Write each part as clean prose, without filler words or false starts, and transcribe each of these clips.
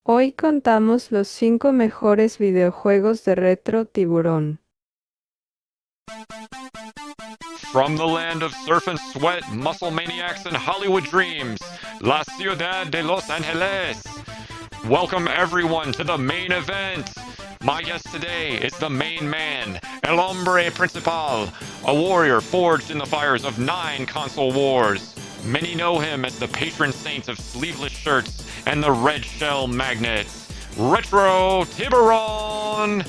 Hoy contamos los 5 mejores videojuegos de RetroTiburon. From the land of surf and sweat, muscle maniacs, and Hollywood dreams, La Ciudad de Los Angeles. Welcome everyone to the main event. My guest today is the main man, El Hombre Principal, a warrior forged in the fires of 9 console wars. Many know him as the patron saint of sleeveless shirts and the red shell magnets. RetroTiburon!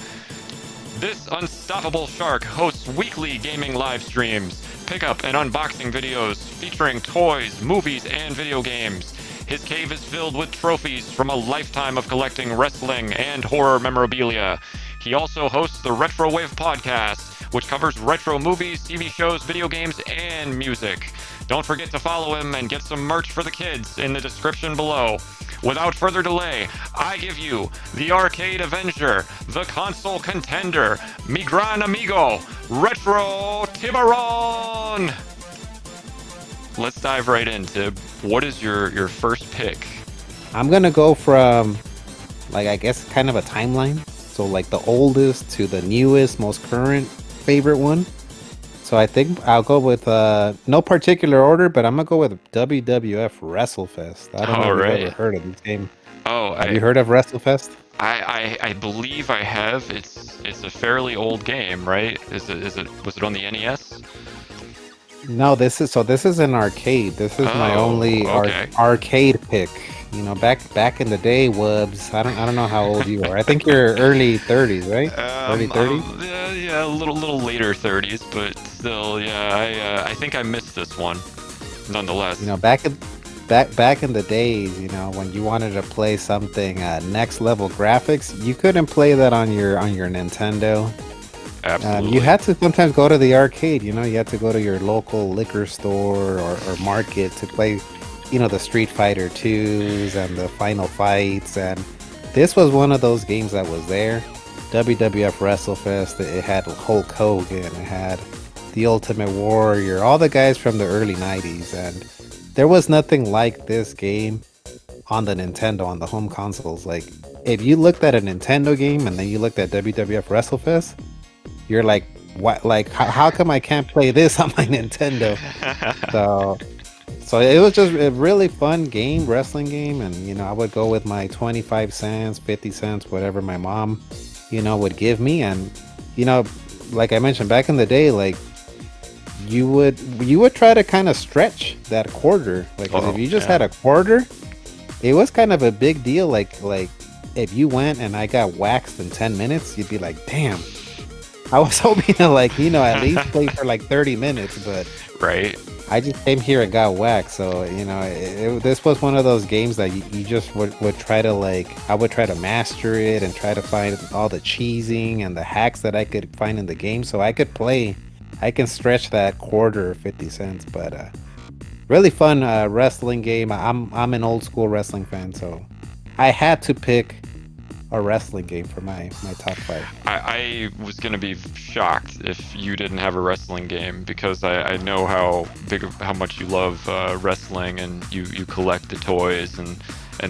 This unstoppable shark hosts weekly gaming live streams, pickup and unboxing videos featuring toys, movies, and video games. His cave is filled with trophies from a lifetime of collecting wrestling and horror memorabilia. He also hosts the Retro Wave podcast, which covers retro movies, TV shows, video games, and music. Don't forget to follow him and get some merch for the kids in the description below. Without further delay, I give you the Arcade Avenger, the Console Contender, mi gran amigo, RetroTiburon! Let's dive right into what is your first pick? I'm gonna go from, like, I guess kind of a timeline. So, like, the oldest to the newest, most current favorite one. So I think I'll go with no particular order, but I'm gonna go with WWF WrestleFest. I don't know if you've ever heard of this game. Have you heard of WrestleFest? I believe I have. It's a fairly old game, right? Was it on the NES? No, this is an arcade. This is my only arcade pick. You know, back in the day, Wubs. I don't know how old you are. I think you're early 30s, right? Early 30s? Yeah, a little later 30s, but still, yeah. I think I missed this one, nonetheless. You know, back in the days, you know, when you wanted to play something next level graphics, you couldn't play that on your Nintendo. Absolutely. You had to sometimes go to the arcade. You know, you had to go to your local liquor store or market to play, you know, the Street Fighter 2s and the Final Fights. And this was one of those games that was there. WWF WrestleFest. It had Hulk Hogan. It had the Ultimate Warrior. All the guys from the early 90s. And there was nothing like this game on the Nintendo, on the home consoles. Like, if you looked at a Nintendo game and then you looked at WWF WrestleFest, you're like, what? Like, how come I can't play this on my Nintendo? So it was just a really fun game, wrestling game, and you know, I would go with my 25 cents, 50 cents, whatever my mom, you know, would give me. And you know, like I mentioned back in the day, like you would try to kind of stretch that quarter. Like, 'cause if you just had a quarter, it was kind of a big deal. Like if you went and I got waxed in 10 minutes, you'd be like, damn, I was hoping to, like, you know, at least play for like 30 minutes, but right. I just came here and got whacked. So, you know, this was one of those games that you just would try to, like, I would try to master it and try to find all the cheesing and the hacks that I could find in the game so I could play. I can stretch that quarter or 50 cents, but really fun wrestling game. I'm an old school wrestling fan, so I had to pick a wrestling game for my top 5. I was gonna be shocked if you didn't have a wrestling game because I know how much you love wrestling, and you collect the toys and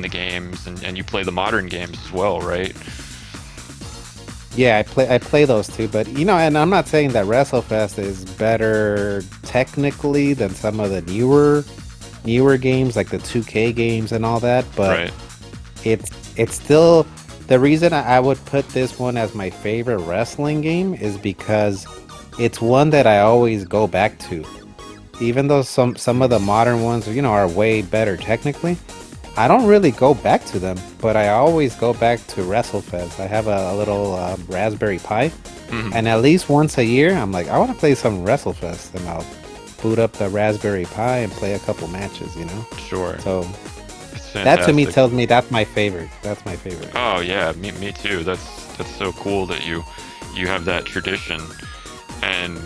the games, and you play the modern games as well, right? Yeah, I play those too, but you know, and I'm not saying that WrestleFest is better technically than some of the newer games like the 2K games and all that, but Right. it's still the reason I would put this one as my favorite wrestling game is because it's one that I always go back to. Even though some of the modern ones, you know, are way better technically, I don't really go back to them, but I always go back to WrestleFest. I have a little Raspberry Pi, and at least once a year, I'm like, I want to play some WrestleFest, and I'll boot up the Raspberry Pi and play a couple matches, you know? Sure. So It's that to me fantastic. tells me that's my favorite. That's my favorite. Oh yeah, me too. That's so cool that you have that tradition, and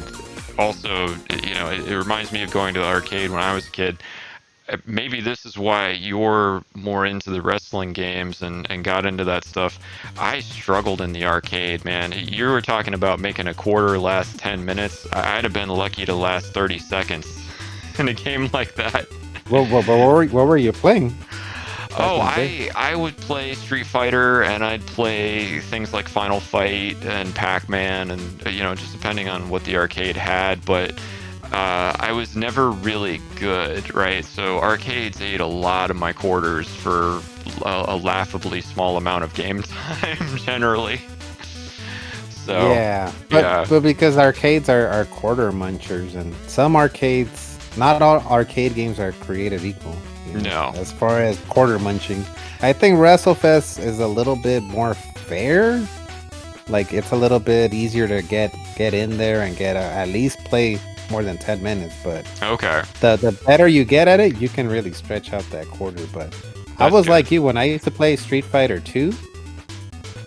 also, you know, it reminds me of going to the arcade when I was a kid. Maybe this is why you're more into the wrestling games and got into that stuff. I struggled in the arcade, man. You were talking about making a quarter last 10 minutes. I'd have been lucky to last 30 seconds in a game like that. What were you playing? back Oh, in the day? I would play Street Fighter, and I'd play things like Final Fight and Pac-Man, and just depending on what the arcade had. But I was never really good, right? So arcades ate a lot of my quarters for a laughably small amount of game time, generally. So, Yeah, yeah. but because arcades are quarter munchers, and some arcades, not all arcade games are created equal. No. As far as quarter munching, I think WrestleFest is a little bit more fair. Like it's a little bit easier to get in there and get at least play more than 10 minutes. But Okay. the better you get at it, you can really stretch out that quarter. But I That's was good. like you when I used to play Street Fighter 2.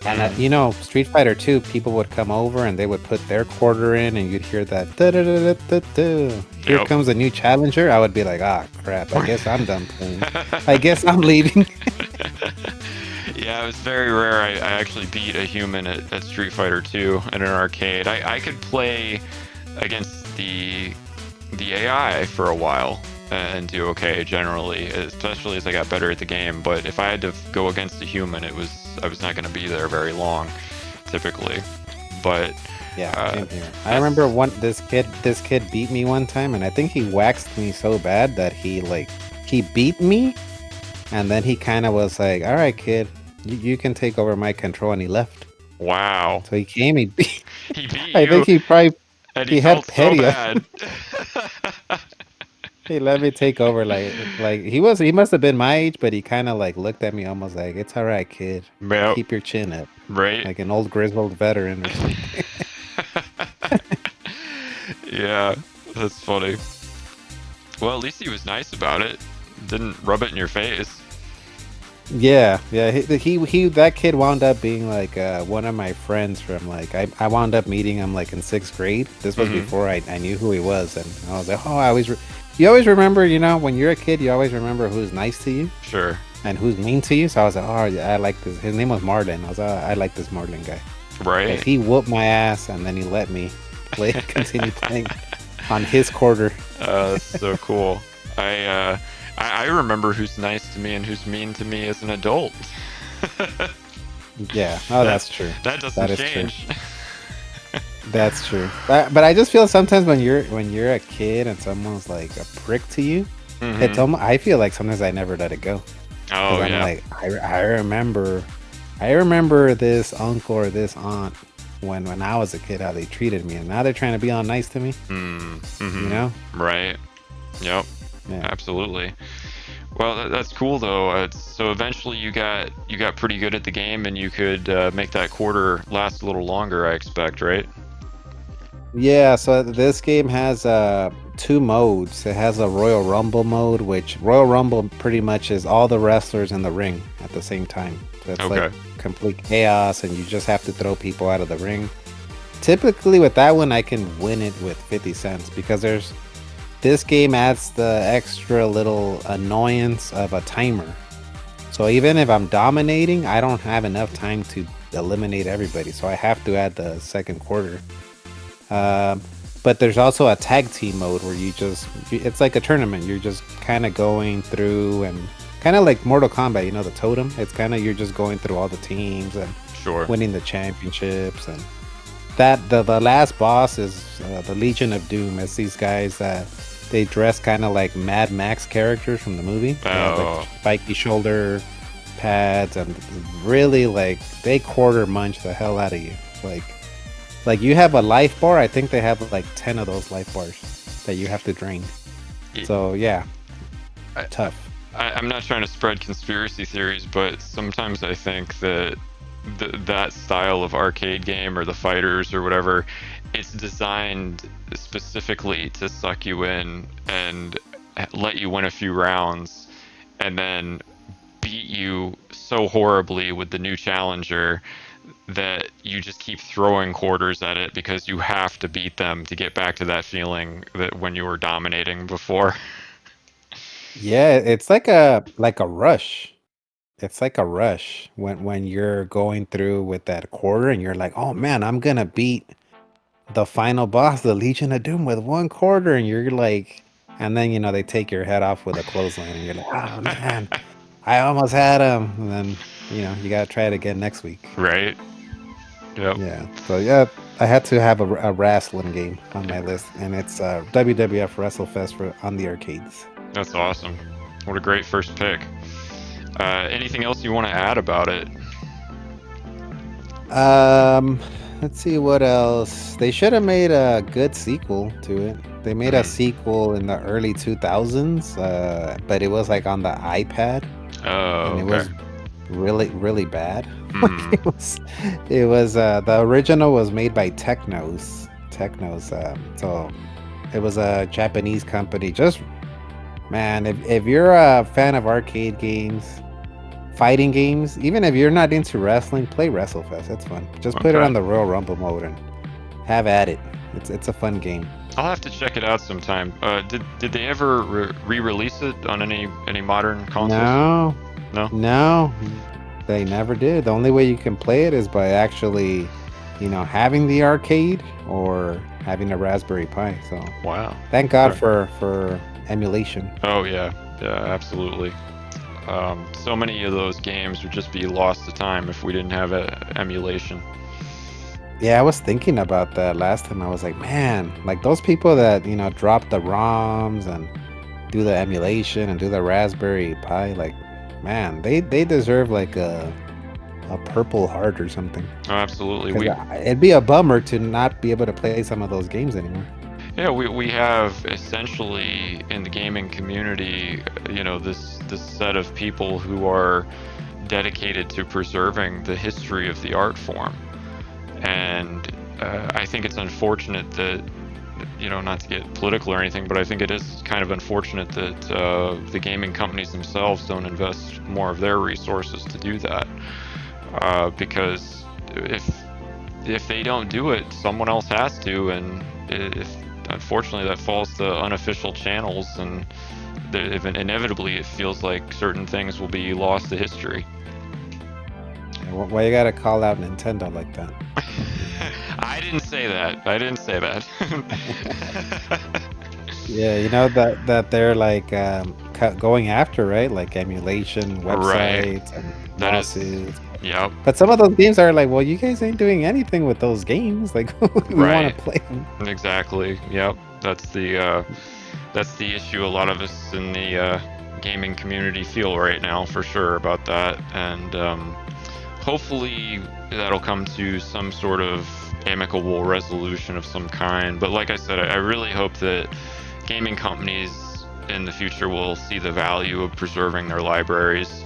And Mm. Street Fighter 2, people would come over and they would put their quarter in, and you'd hear that. Da, da, da, da, da, da. Here Yep. comes a new challenger. I would be like, ah, crap. I guess I'm done playing. I guess I'm leaving. Yeah, it was very rare. I actually beat a human at Street Fighter 2 in an arcade. I could play against the AI for a while and do okay generally, especially as I got better at the game. But if I had to go against a human, I was not going to be there very long, typically. But Yeah, uh, same here. I that's remember this kid beat me one time, and I think he waxed me so bad that he beat me, and then he kind of was like, "All right, kid, you can take over my control," and he left. wow. So he came. He beat. He beat I think you, he probably and he he had felt so petty. bad. He let me take over. Like he must have been my age, but he kind of like looked at me almost like, "It's all right, kid. Yep. Keep your chin up," Right. like an old grizzled veteran or something. Yeah, that's funny. Well, at least he was nice about it. Didn't rub it in your face. Yeah, yeah. He that kid wound up being like one of my friends from like I wound up meeting him like in sixth grade. This was Hmm. before I knew who he was, and I was like, oh, you always remember, when you're a kid, you always remember who's nice to you Sure. and who's mean to you. So I was like, oh, yeah, I like this. His name was Marlin. I was like, oh, I like this Marlin guy. Like Right. he whooped my ass, and then he let me continue playing on his quarter. That's so cool. I remember who's nice to me and who's mean to me as an adult. Yeah, oh, that that's true. that doesn't That is true. change. That's true. But I just feel sometimes when you're a kid and someone's like a prick to you, it's Hmm. almost, I feel like sometimes I never let it go because Oh I'm yeah. like I remember this uncle or this aunt when I was a kid how they treated me, and now they're trying to be all nice to me. You Mm-hmm. know? Right. Yep. Yeah. Absolutely. Well, that's cool though. So eventually you got pretty good at the game, and you could make that quarter last a little longer. I expect, right? Yeah, so this game has two modes. It has a Royal Rumble mode, which Royal Rumble pretty much is all the wrestlers in the ring at the same time. So it's like Okay. complete chaos, and you just have to throw people out of the ring. Typically with that one I can win it with 50 cents because this game adds the extra little annoyance of a timer. So even if I'm dominating, I don't have enough time to eliminate everybody. So I have to add the second quarter. Um, but there's also a tag team mode where it's like a tournament. You're just kind of going through and kind of like Mortal Kombat, the totem. It's kind of, you're just going through all the teams and Sure. winning the championships. And the last boss is the Legion of Doom. It's these guys that they dress kind of like Mad Max characters from the movie. They have like Oh. spiky shoulder pads and really like they quarter munch the hell out of you. Like you have a life bar. I think they have like 10 of those life bars that you have to drain. Y- So yeah, I, tough. I'm not trying to spread conspiracy theories, but sometimes I think that that style of arcade game or the fighters or whatever, it's designed specifically to suck you in and let you win a few rounds and then beat you so horribly with the new challenger that you just keep throwing quarters at it because you have to beat them to get back to that feeling that when you were dominating before. Yeah, it's like a rush. It's like a rush when you're going through with that quarter and you're like, oh man, I'm gonna beat the final boss, the Legion of Doom, with one quarter, and you're like, and then they take your head off with a clothesline, and you're like, oh man. I almost had them, and then you gotta try it again next week. Right? Yep. Yeah. So yeah, I had to have a wrestling game on my list, and it's WWF WrestleFest on the arcades. That's awesome. What a great first pick. Anything else you want to add about it? Um, let's see what else. They should have made a good sequel to it. They made a sequel in the early 2000s, but it was like on the iPad, Oh, and it okay. was really, really bad. Mm. It was the original was made by Technos. So it was a Japanese company. Just man, if you're a fan of arcade games, fighting games, even if you're not into wrestling, play WrestleFest. It's fun. Just put it Okay. on the Royal Rumble mode and have at it. It's a fun game. I'll have to check it out sometime. Did they ever re-release it on any modern consoles? No, No. no, they never did. The only way you can play it is by actually, having the arcade or having a Raspberry Pi. So Wow. thank God Okay. for emulation. Oh yeah, yeah, absolutely. So many of those games would just be lost to time if we didn't have emulation. Yeah, I was thinking about that last time. I was like, man, like those people that drop the ROMs and do the emulation and do the Raspberry Pi, like, man, they deserve like a Purple Heart or something. Oh, absolutely. Because it'd be a bummer to not be able to play some of those games anymore. Yeah, we have essentially in the gaming community, this set of people who are dedicated to preserving the history of the art form, and I think it's unfortunate that, not to get political or anything, but I think it is kind of unfortunate that the gaming companies themselves don't invest more of their resources to do that, because if they don't do it, someone else has to, and if unfortunately that falls to unofficial channels, and inevitably it feels like certain things will be lost to history. Why you gotta call out Nintendo like that? I didn't say that. I didn't say that. Yeah, you know that they're like going after, right? Like emulation Right. websites and That is. lawsuits. Yep. But some of those games are like, well, you guys ain't doing anything with those games. Like, we want Right. to play them. Exactly. Yep. That's the issue a lot of us in the gaming community feel right now, for sure, about that. And hopefully that'll come to some sort of amicable resolution of some kind. But like I said, I really hope that gaming companies in the future will see the value of preserving their libraries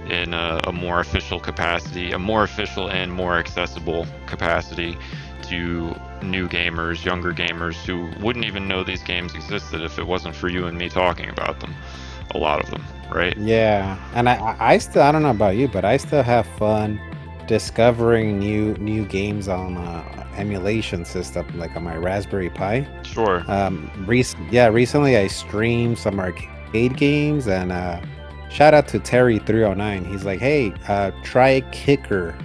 in a more official capacity, a more official and more accessible capacity to new gamers, younger gamers who wouldn't even know these games existed if it wasn't for you and me talking about them. A lot of them, right? Yeah, and I still, I don't know about you, but I still have fun discovering new games on emulation system, like on my Raspberry Pi. Sure. Recently I streamed some arcade games, and shout out to Terry 309. He's like, hey, try Kicker.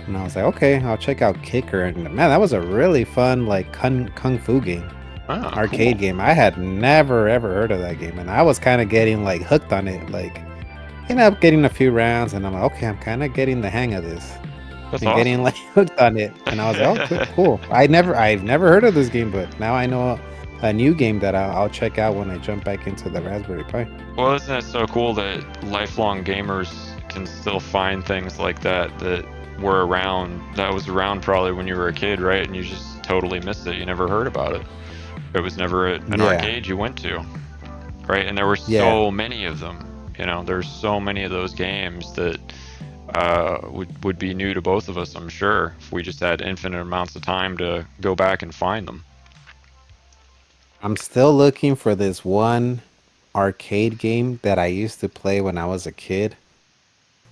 And I was like, okay, I'll check out Kicker. And man, that was a really fun like kung fu game, arcade Cool. game. I had never ever heard of that game, and I was kind of getting like hooked on it. Like, getting a few rounds, and I'm like, okay, I'm kind of getting the hang of this, That's and awesome. getting like hooked on it. And I was like, oh, cool. I've never heard of this game, but now I know a new game that I'll check out when I jump back into the Raspberry Pi. Well, isn't it so cool that lifelong gamers can still find things like that that was around probably when you were a kid, right? And you just totally missed it. You never heard about it. It was never an Yeah, arcade you went to, right? And there were yeah. so many of them. There's so many of those games that would be new to both of us, I'm sure, if we just had infinite amounts of time to go back and find them. I'm still looking for this one arcade game that I used to play when I was a kid,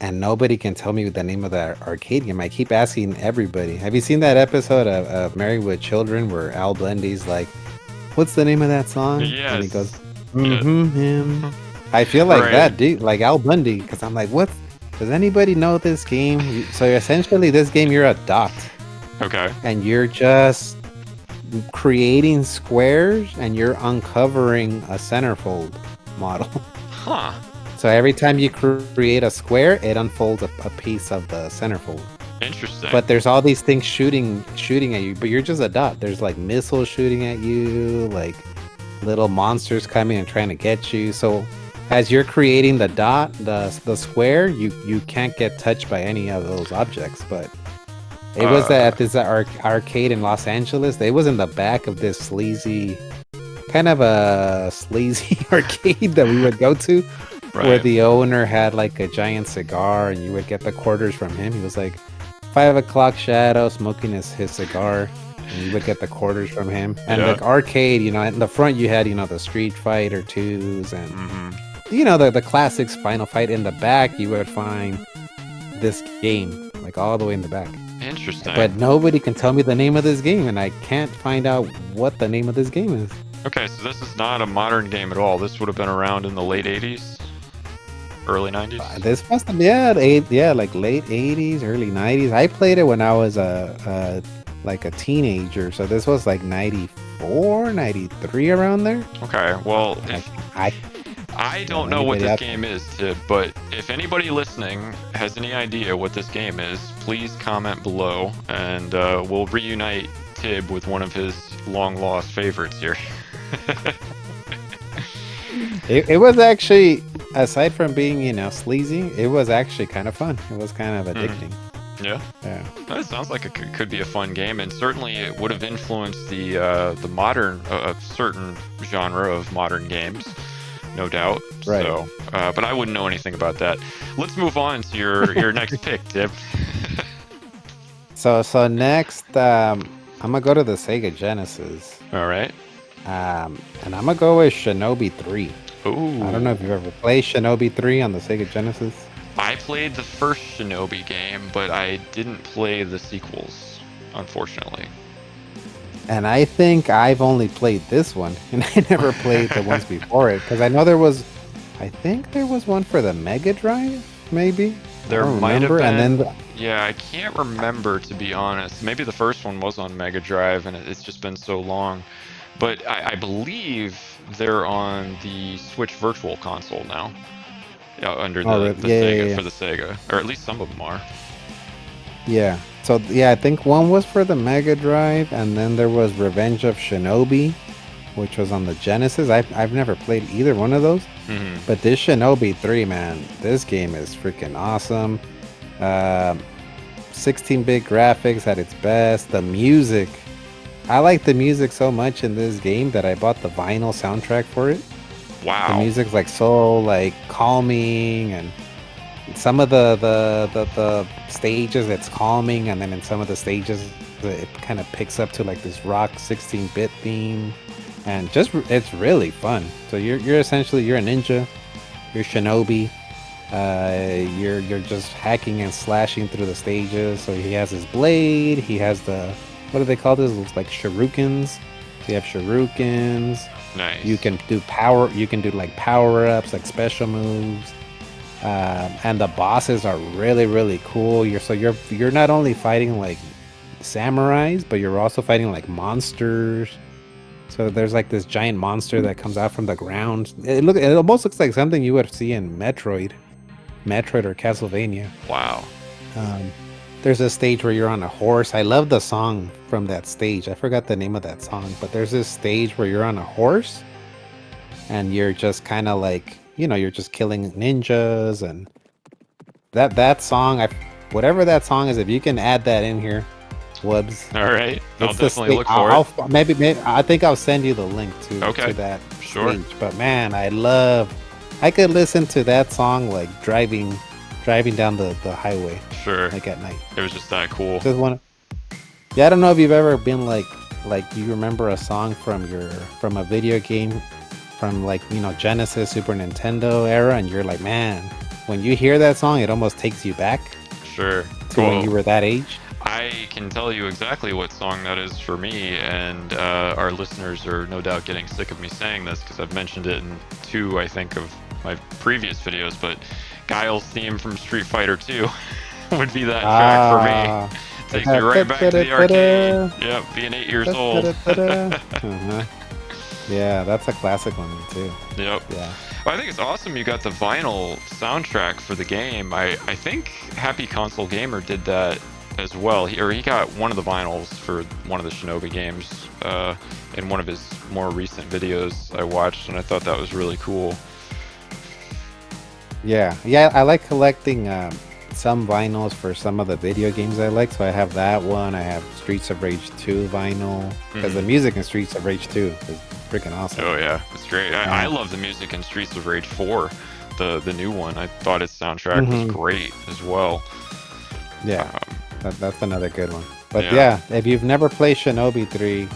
and nobody can tell me the name of that arcade game. I keep asking everybody. Have you seen that episode of Married with Children where Al Bundy's like, "What's the name of that song?" And he goes, Yes. Yeah. him. I feel like Right. that dude, like Al Bundy, because I'm like, what? Does anybody know this game? So essentially, this game, you're a dot, Okay. and you're just creating squares, and you're uncovering a centerfold model. Huh. So every time you create a square, it unfolds a piece of the centerfold. Interesting. But there's all these things shooting at you, but you're just a dot. There's like missiles shooting at you, like little monsters coming and trying to get you. So as you're creating the dot, the square, you can't get touched by any of those objects. But it was at this arcade in Los Angeles. It was in the back of this sleazy, kind of a sleazy arcade that we would go to, where the owner had like a giant cigar, and you would get the quarters from him. He was like 5 o'clock shadow smoking his cigar, and you would get the quarters from him. And like arcade, you know, in the front you had, you know, the Street Fighter 2s and you know, the classics, Final Fight. In the back you would find this game, like all the way in the back. Interesting. But nobody can tell me the name of this game, and I can't find out what the name of this game is. Okay, so this is not a modern game at all. This would have been around in the late 80s, early 90s. This must have like late 80s, early 90s. I played it when I was like a teenager, so this was like 94, 93 around there. Okay, well, I don't know what this game is, Tib, but if anybody listening has any idea what this game is, please comment below, and we'll reunite Tib with one of his long-lost favorites here. It was actually, aside from being, you know, sleazy, it was actually kind of fun. It was kind of addicting. Yeah. That sounds like it could be a fun game, and certainly it would have influenced the modern, certain genre of modern games. No doubt. Right. So, but I wouldn't know anything about that. Let's move on to your next pick, Tib. So next, I'm gonna go to the Sega Genesis. All right. And I'm gonna go with Shinobi 3. Ooh. I don't know if you've ever played Shinobi 3 on the Sega Genesis. I played the first Shinobi game, but I didn't play the sequels, unfortunately. And I think I've only played this one, and I never played the ones before it, because I know I think there was one for the Mega Drive, maybe? There might have been. And then yeah, I can't remember, to be honest. Maybe the first one was on Mega Drive, and it's just been so long. But I believe they're on the Switch Virtual Console now, under the Sega, for the Sega, or at least some of them are. Yeah. So yeah, I think one was for the Mega Drive, and then there was Revenge of Shinobi, which was on the Genesis. I've never played either one of those, but this Shinobi 3, man, this game is freaking awesome. 16-bit graphics at its best. The music, I like the music so much in this game that I bought the vinyl soundtrack for it. Wow. The music's like so like calming, and some of the stages it's calming, and then in some of the stages it kind of picks up to like this rock 16-bit theme, and just it's really fun. So you're essentially you're a ninja, you're Shinobi, you're just hacking and slashing through the stages. So he has his blade, he has the, what do they call this? Looks like shurikens. So you have shurikens. Nice. You can do like power-ups, like special moves. And the bosses are really, really cool. You're not only fighting like samurais, but you're also fighting like monsters. So there's like this giant monster that comes out from the ground. It almost looks like something you would see in Metroid or Castlevania. Wow. There's a stage where you're on a horse. I love the song from that stage. I forgot the name of that song, but there's this stage where you're on a horse and you're just kind of like, you know, you're just killing ninjas, and that song, whatever that song is, if you can add that in here, Wubs. All right, I'll definitely look for it. Maybe I think I'll send you the link to that stage. But man, I could listen to that song like driving down the highway. Sure. Like at night. It was just that cool. Yeah, I don't know if you've ever been like you remember a song from a video game from like, you know, Genesis, Super Nintendo era, and you're like, man, when you hear that song, it almost takes you back. Sure. To when you were that age. I can tell you exactly what song that is for me, and our listeners are no doubt getting sick of me saying this because I've mentioned it in 2, I think, of my previous videos, but Guile's theme from Street Fighter II would be that track for me. Takes me right back to the arcade. Yep, being 8 years old. Yeah, that's a classic one too. Yep. Yeah. Well, I think it's awesome you got the vinyl soundtrack for the game. I think Happy Console Gamer did that as well. He got one of the vinyls for one of the Shinobi games in one of his more recent videos I watched, and I thought that was really cool. Yeah, yeah, I like collecting some vinyls for some of the video games I like. So I have that one. I have Streets of Rage 2 vinyl because the music in Streets of Rage 2 is freaking awesome. Oh yeah, it's great. I love the music in Streets of Rage 4, the new one. I thought its soundtrack was great as well. Yeah, that's another good one. But yeah, if you've never played Shinobi 3,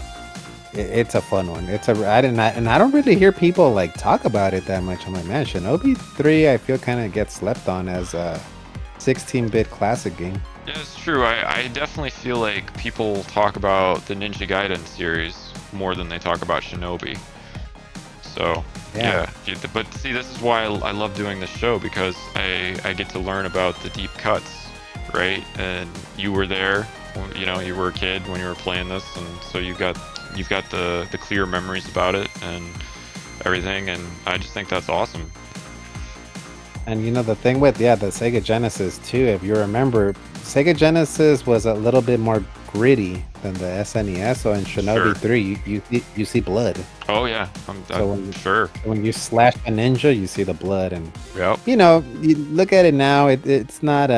it's a fun one. I don't really hear people like talk about it that much. I'm like, man, Shinobi 3, I feel kind of gets slept on as a 16-bit classic game. Yeah, it's true. I definitely feel like people talk about the Ninja Gaiden series more than they talk about Shinobi. So yeah. But see, this is why I love doing this show, because I get to learn about the deep cuts, right? And you were there, you know, you were a kid when you were playing this, and so you've got the clear memories about it and everything, and I just think that's awesome. And you know the thing with the Sega Genesis too, if you remember, Sega Genesis was a little bit more gritty than the SNES. So in Shinobi 3, you see blood. Oh yeah, sure. When you slash a ninja, you see the blood, and yep. You know, you look at it now, it's not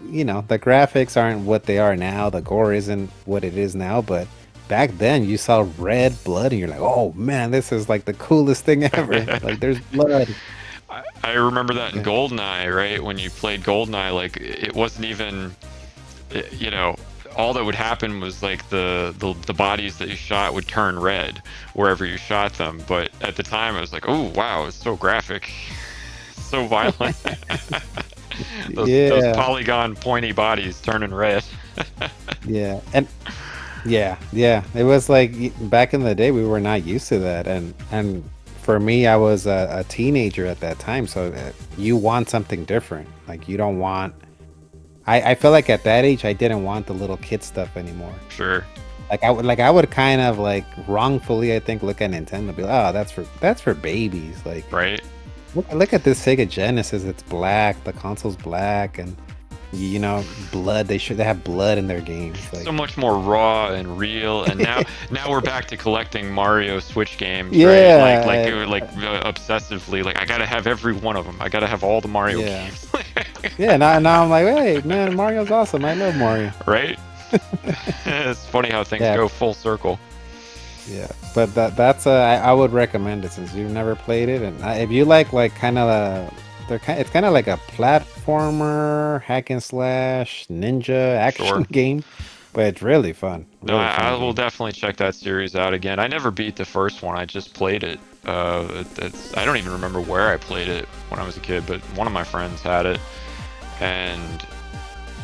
you know, the graphics aren't what they are now, the gore isn't what it is now, but back then you saw red blood and you're like, oh man, this is like the coolest thing ever. Like there's blood. I remember that in GoldenEye, right? When you played GoldenEye, like it wasn't even, you know, all that would happen was like the bodies that you shot would turn red wherever you shot them. But at the time, I was like, oh wow, it's so graphic, so violent. those polygon pointy bodies turning red. Yeah, and yeah, it was like back in the day we were not used to that, and for me, I was a teenager at that time, so you want something different. Like you don't want. I feel like at that age, I didn't want the little kid stuff anymore. Sure. I would kind of like wrongfully, I think, look at Nintendo and be like, oh, that's for babies. Like, right. Look at this Sega Genesis. It's black. The console's black, and you know, blood. They have blood in their games. Like, so much more raw and real. And now we're back to collecting Mario Switch games. Yeah, right? Like obsessively. Like I gotta have every one of them. I gotta have all the Mario games. Yeah. Now I'm like, hey man, Mario's awesome. I love Mario. Right. It's funny how things go full circle. Yeah, but that's I would recommend it since you've never played it, and if you like kind of it's kind of like a platformer hack and slash ninja action game, but it's really fun. No, I will definitely check that series out again. I never beat the first one. I just played it. I don't even remember where I played it when I was a kid, but one of my friends had it, and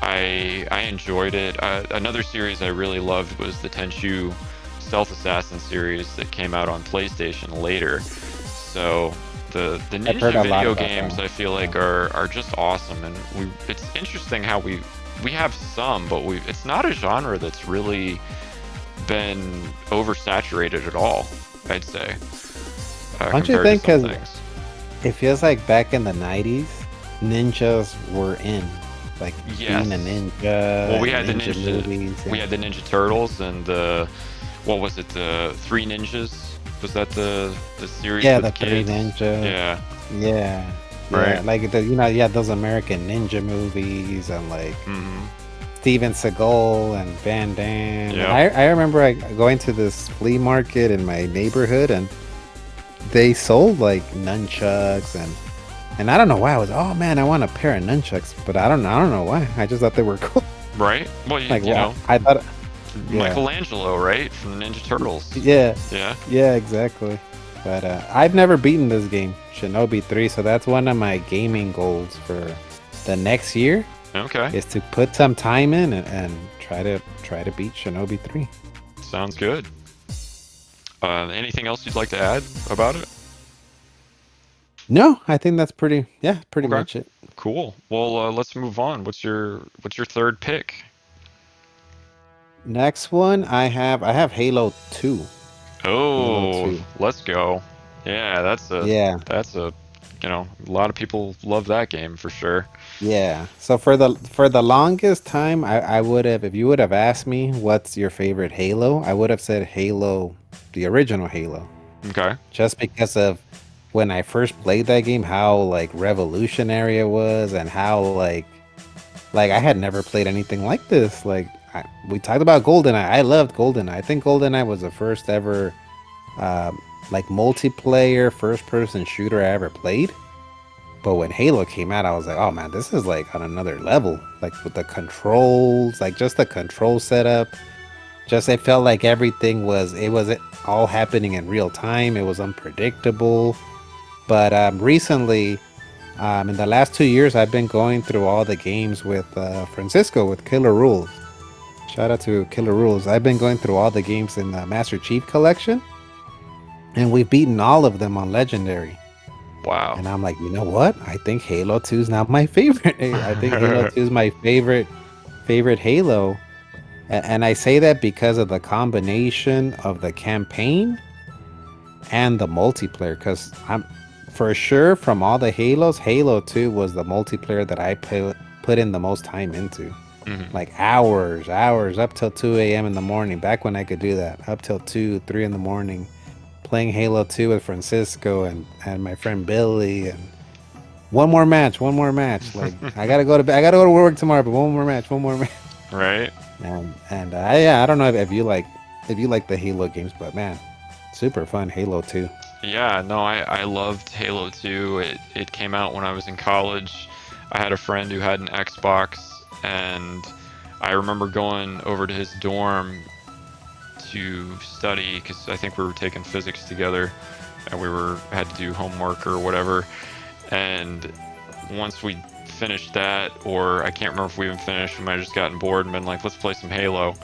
I enjoyed it. Another series I really loved was the Tenchu Stealth Assassin series that came out on PlayStation later. So the ninja video games I feel like are just awesome, and it's interesting how we have some, but it's not a genre that's really been oversaturated at all, I'd say. Don't you think? Because it feels like back in the 90s, ninjas were in. Like being a ninja. Well, we had the ninja movies, we had the Ninja Turtles and what was it? The Three Ninjas. Was that the series? Yeah, with the kids? Three Ninjas. Yeah. Right. Like those American ninja movies and like Steven Seagal and Van Damme. Yeah. I remember going to this flea market in my neighborhood, and they sold like nunchucks and I don't know why. I was, oh man, I want a pair of nunchucks, but I don't know why. I just thought they were cool. Right. Well, you know, I thought Michelangelo, right, from the Ninja Turtles. Yeah, exactly. But I've never beaten this game, Shinobi 3, so that's one of my gaming goals for the next year. Okay. Is to put some time in and try to beat Shinobi 3. Sounds good. Anything else you'd like to add about it? No, I think that's pretty much it. Cool. Well, let's move on. What's your third pick? Next one, I have Halo 2. Oh, Halo 2. Let's go. Yeah, that's a A lot of people love that game for sure. Yeah. So for the longest time, I would have, if you would have asked me what's your favorite Halo, I would have said Halo, the original Halo, Okay. just because of when I first played that game, how like revolutionary it was, and how like I had never played anything like this. Like we talked about GoldenEye. I loved GoldenEye. I think GoldenEye was the first ever like multiplayer first person shooter I ever played. But when Halo came out, I was like, oh man, this is like on another level. Like with the controls, like just the control setup. Just it felt like everything was all happening in real time. It was unpredictable. But recently, in the last 2 years, I've been going through all the games with Francisco with Killer Rules. Shout out to Killer Rules. I've been going through all the games in the Master Chief Collection, and we've beaten all of them on Legendary. Wow. And I'm like, you know what? I think Halo 2 is now my favorite. I think Halo 2 is my favorite Halo. And I say that because of the combination of the campaign and the multiplayer. Because I'm for sure from all the Halos, Halo 2 was the multiplayer that I put in the most time into. Mhm. Like hours, up till 2 a.m. in the morning. Back when I could do that, up till 2, 3 in the morning, playing Halo 2 with Francisco and my friend Billy, and one more match. Like I gotta go to bed, I gotta go to work tomorrow, but one more match. Right. And yeah, I don't know if you like the Halo games, but man, super fun Halo 2. Yeah, no, I loved Halo 2. It came out when I was in college. I had a friend who had an Xbox, and I remember going over to his dorm to study because I think we were taking physics together, and we had to do homework or whatever. And once we finished that, or I can't remember if we even finished, we might have just gotten bored and been like, let's play some Halo.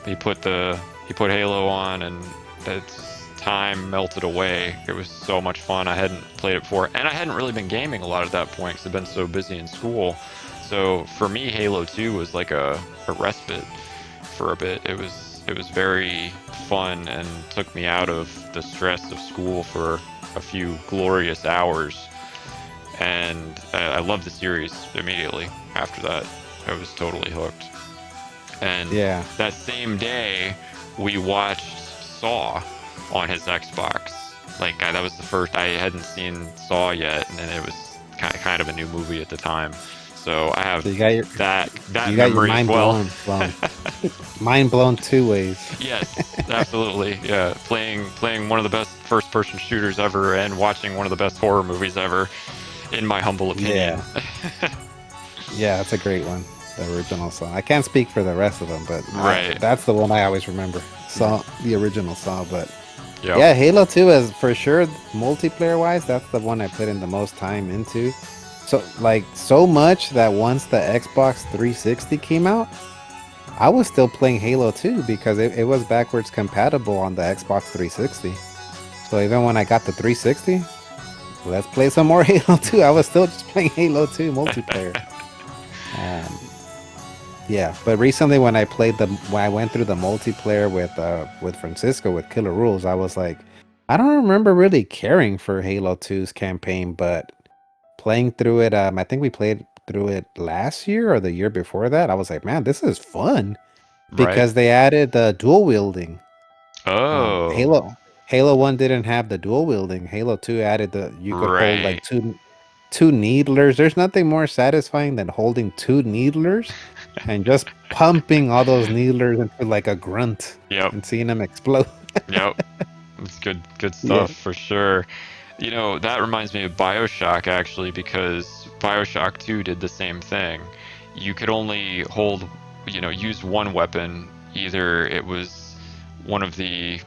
He put Halo on, and it's time melted away. It was so much fun. I hadn't played it before, and I hadn't really been gaming a lot at that point because I've been so busy in school. So for me, Halo 2 was like a respite for a bit. It was very fun and took me out of the stress of school for a few glorious hours. And I loved the series immediately after that. I was totally hooked. And Yeah. that same day, we watched Saw on his Xbox. Like that was the first. I hadn't seen Saw yet, and it was kind of a new movie at the time. So I have So you got your that you got your memory as mind well. blown. Mind blown two ways. Yes, absolutely. Yeah, playing one of the best first-person shooters ever, and watching one of the best horror movies ever, in my humble opinion. Yeah. Yeah, that's a great one. The original Saw. I can't speak for the rest of them, but Right. that's the one I always remember. Saw the original Saw, but Yep. yeah, Halo 2 is for sure multiplayer wise. That's the one I put in the most time into. So much that once the Xbox 360 came out, I was still playing Halo 2 because it was backwards compatible on the Xbox 360. So even when I got the 360, let's play some more Halo 2. I was still just playing Halo 2 multiplayer. Yeah, but recently when I went through the multiplayer with Francisco with Killer Rules, I was like, I don't remember really caring for Halo 2's campaign, but playing through it, I think we played through it last year or the year before that. I was like, man, this is fun Right. because they added the dual wielding. Um, Oh. Halo Halo 1 didn't have the dual wielding. Halo 2 added the you could hold Right. like two needlers. There's nothing more satisfying than holding two needlers and just pumping all those needlers into like a grunt Yep. and seeing them explode. Yep. It's good Yeah. stuff for sure. That reminds me of Bioshock actually, because Bioshock 2 did the same thing. You could only use one weapon. Either it was one of the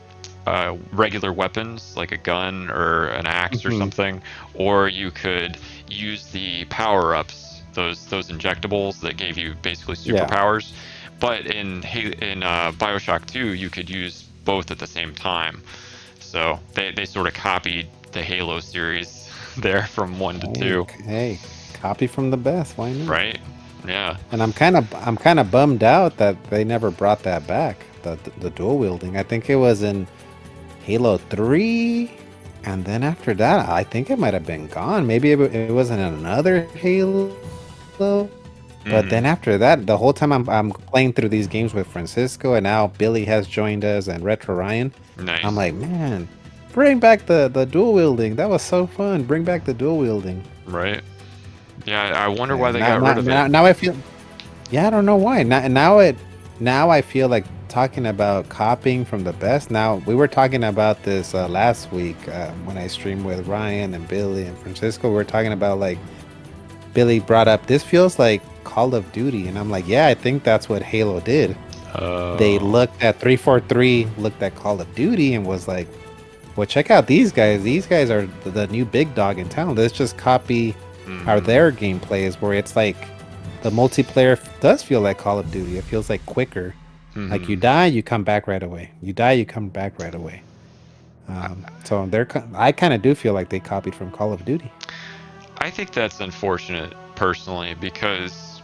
regular weapons, like a gun or an axe or Mhm. something, or you could use the power-ups, those injectables that gave you basically Yeah. superpowers. But in Bioshock 2, you could use both at the same time. So they sort of copied the Halo series there from 1 to 2, Hey, copy from the best. Why not? right? Yeah. And I'm kind of bummed out that they never brought that back. The dual wielding. I think it was in Halo 3 And then after that, I think it might have been gone. Maybe it wasn't another Halo. But Mm-hmm. then after that, the whole time I'm playing through these games with Francisco, and now Billy has joined us and Retro Ryan. I'm Nice. like, man, bring back the dual wielding. That was so fun. Bring back the dual wielding. Right. Yeah, I wonder why Yeah, they got rid of it. now I feel. Yeah, I don't know why. Now I feel like talking about copying from the best. Now we were talking about this last week when I streamed with Ryan and Billy and Francisco. We were talking about like Billy brought up this feels like Call of Duty, and I'm like, yeah, I think that's what Halo did. They Oh. looked at 343, looked at Call of Duty, and was like, well, check out these guys. These guys are the new big dog in town. Let's just copy how Mm-hmm. their gameplay is, where it's like the multiplayer does feel like Call of Duty. It feels like quicker. Like Mm-hmm. you die, you come back right away. You die, you come back right away. So I kind of do feel like they copied from Call of Duty. I think that's unfortunate personally because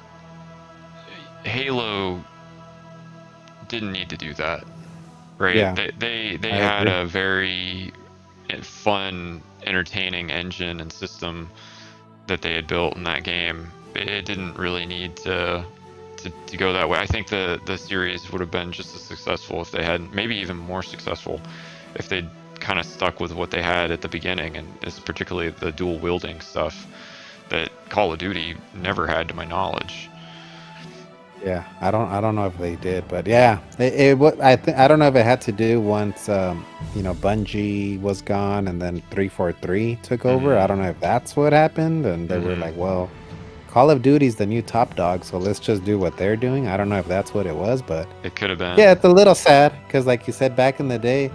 Halo didn't need to do that, right? Yeah, They I had agree. a very fun, entertaining engine and system that they had built in that game. It didn't really need to go that way. I think the series would have been just as successful if they had, maybe even more successful, if they'd kind of stuck with what they had at the beginning, and it's particularly the dual wielding stuff that Call of Duty never had, to my knowledge. Yeah, I don't know if they did, but yeah, I don't know if it had to do once Bungie was gone and then 343 took over. I Mm-hmm. don't know if that's what happened, and they were Mm-hmm. like, well, Call of Duty's the new top dog, so let's just do what they're doing. I don't know if that's what it was, but It could have yeah, been. it's a little sad because, like you said, back in the day,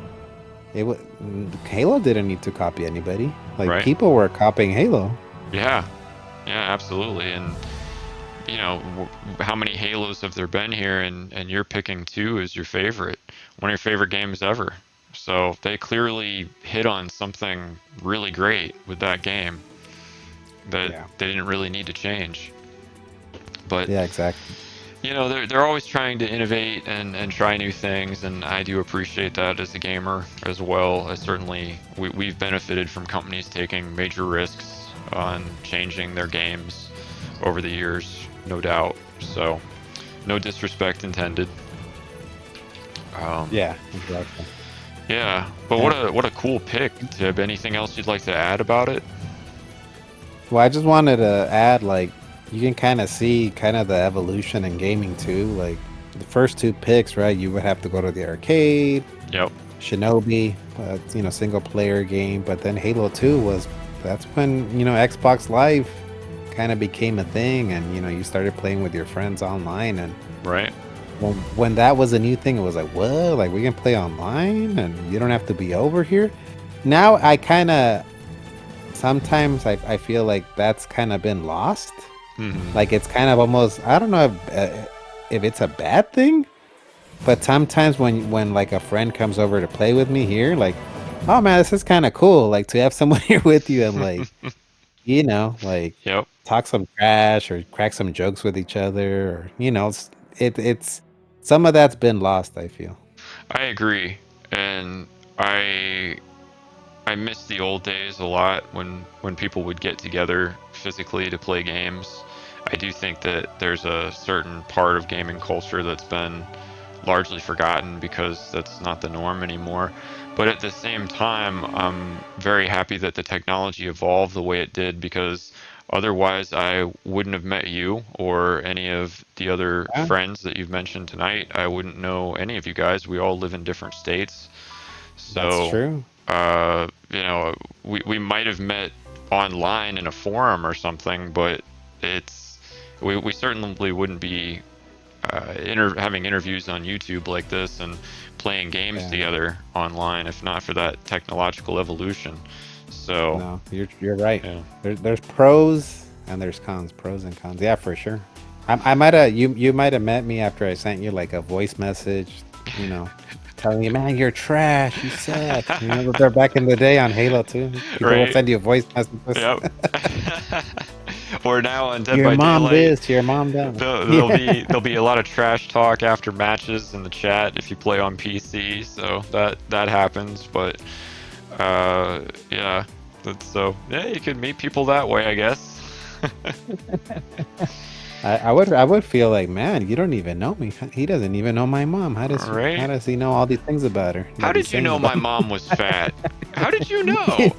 Halo didn't need to copy anybody. Like Right? people were copying Halo. Yeah. Yeah, absolutely. And how many Halos have there been here? And you're picking two as your favorite, one of your favorite games ever. So they clearly hit on something really great with that game that Yeah, they didn't really need to change. But yeah, exactly. they're always trying to innovate and try new things, and I do appreciate that as a gamer as well. As certainly we've benefited from companies taking major risks on changing their games over the years, no doubt. So no disrespect intended. Um, Yeah, exactly. yeah, but And what a cool pick, Tib. Anything else you'd like to add about it? well, I just wanted to add, like, you can kind of see kind of the evolution in gaming too. Like the first two picks, right? You would have to go to the arcade, Yep. Shinobi, single player game. But then Halo 2 that's when, Xbox Live kind of became a thing, and, you started playing with your friends online. And Right. when that was a new thing, it was like, what? Like, we can play online and you don't have to be over here. Now I kind of sometimes I feel like that's kind of been lost. Hmm. Like it's kind of almost I don't know if it's a bad thing, but sometimes when like a friend comes over to play with me here, like, oh man, this is kind of cool. Like to have someone here with you and like like Yep. talk some trash or crack some jokes with each other, or it's some of that's been lost. I feel. I agree, and I I miss the old days a lot when people would get together physically to play games. I do think that there's a certain part of gaming culture that's been largely forgotten because that's not the norm anymore. But at the same time, I'm very happy that the technology evolved the way it did, because otherwise I wouldn't have met you or any of the other Yeah, friends that you've mentioned tonight. I wouldn't know any of you guys. We all live in different states. that's So, true. we might have met online in a forum or something, but it's we certainly wouldn't be having interviews on YouTube like this and playing games Yeah. together online if not for that technological evolution. So, No, you're right. yeah. There's pros and there's cons, pros and cons. Yeah, for sure. I might have you might have met me after I sent you like a voice message, you know, telling you, man, you're trash, you suck. You remember there back in the day on Halo 2? People will Right? send you voice messages. Yep. Or now on Dead Your by mom Daylight, this, your mom that. There'll Yeah. be a lot of trash talk after matches in the chat if you play on PC, so that happens. But Yeah. So yeah, you could meet people that way, I guess. I would feel like, man, you don't even know me. He doesn't even know my mom. How Right? does he know all these things about her How that he's did you saying know my about mom was fat? How did you know?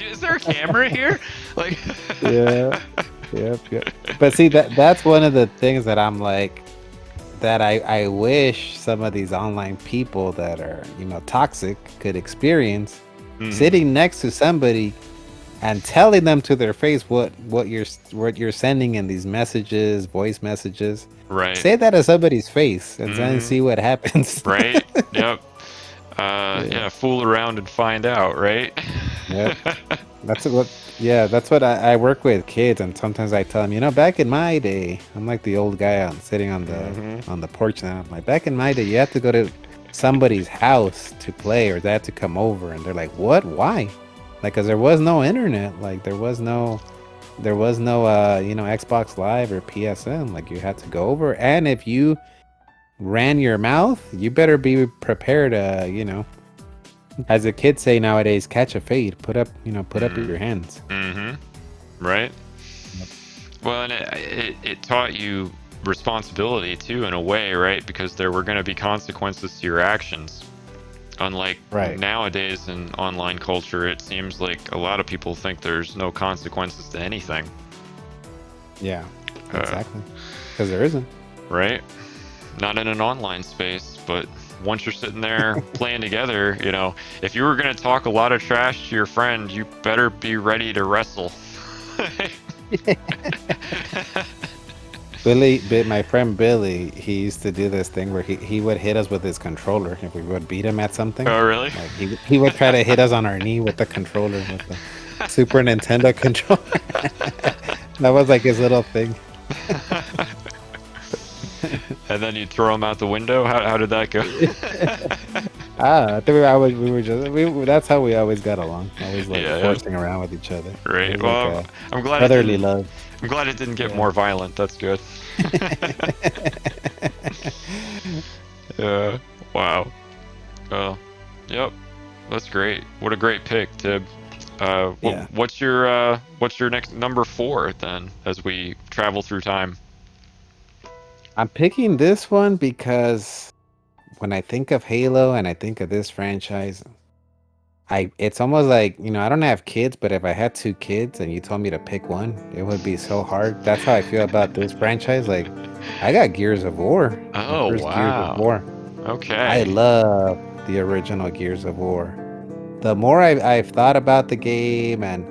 Is there a camera here? Like, Yeah. Yep, yep. But see, that's one of the things that I'm like, that I wish some of these online people that are, toxic could experience, hmm sitting next to somebody and telling them to their face what you're sending in these messages, voice messages. right. Say that to somebody's face and then hmm see what happens. Right. Yep. Yeah. Yeah, fool around and find out, right? Yep. That's what. Yeah, that's what I work with kids, and sometimes I tell them, back in my day, I'm like the old guy sitting on the hmm on the porch now. I'm like, back in my day, you had to go to somebody's house to play, or they had to come over, and they're like, what? Why? Like, cause there was no internet, like there was no Xbox Live or PSN. Like, you had to go over, and if you ran your mouth, you better be prepared. As the kids say nowadays, catch a fade. Put up hmm your hands. hmm Right. Yep. Well, and it taught you responsibility too, in a way, right? Because there were going to be consequences to your actions. Unlike Right. nowadays in online culture, it seems like a lot of people think there's no consequences to anything. Yeah. Uh, Exactly. Because there isn't. right? Not in an online space, but once you're sitting there playing together, if you were going to talk a lot of trash to your friend, you better be ready to wrestle. My friend Billy, he used to do this thing where he would hit us with his controller if we would beat him at something. Oh, really? Like he would try to hit us on our knee with the controller, with the Super Nintendo controller. That was like his little thing. And then you throw him out the window? How did that go? I think that's how we always got along. Always like Yeah, forcing around with each other. It right. was like Well, a I'm glad it brotherly didn't. love. I'm glad it didn't get Yeah. more violent. That's good. Yeah. Wow. Well, yep. That's great. What a great pick, Tib. Yeah. What's your next number 4 then, as we travel through time? I'm picking this one because when I think of Halo and I think of this franchise, it's almost like, I don't have kids, but if I had 2 kids and you told me to pick one, it would be so hard. That's how I feel about this franchise. Like, I got Gears of War, the Oh first Gears of wow. War. I Okay. love the original Gears of War. The more I've thought about the game and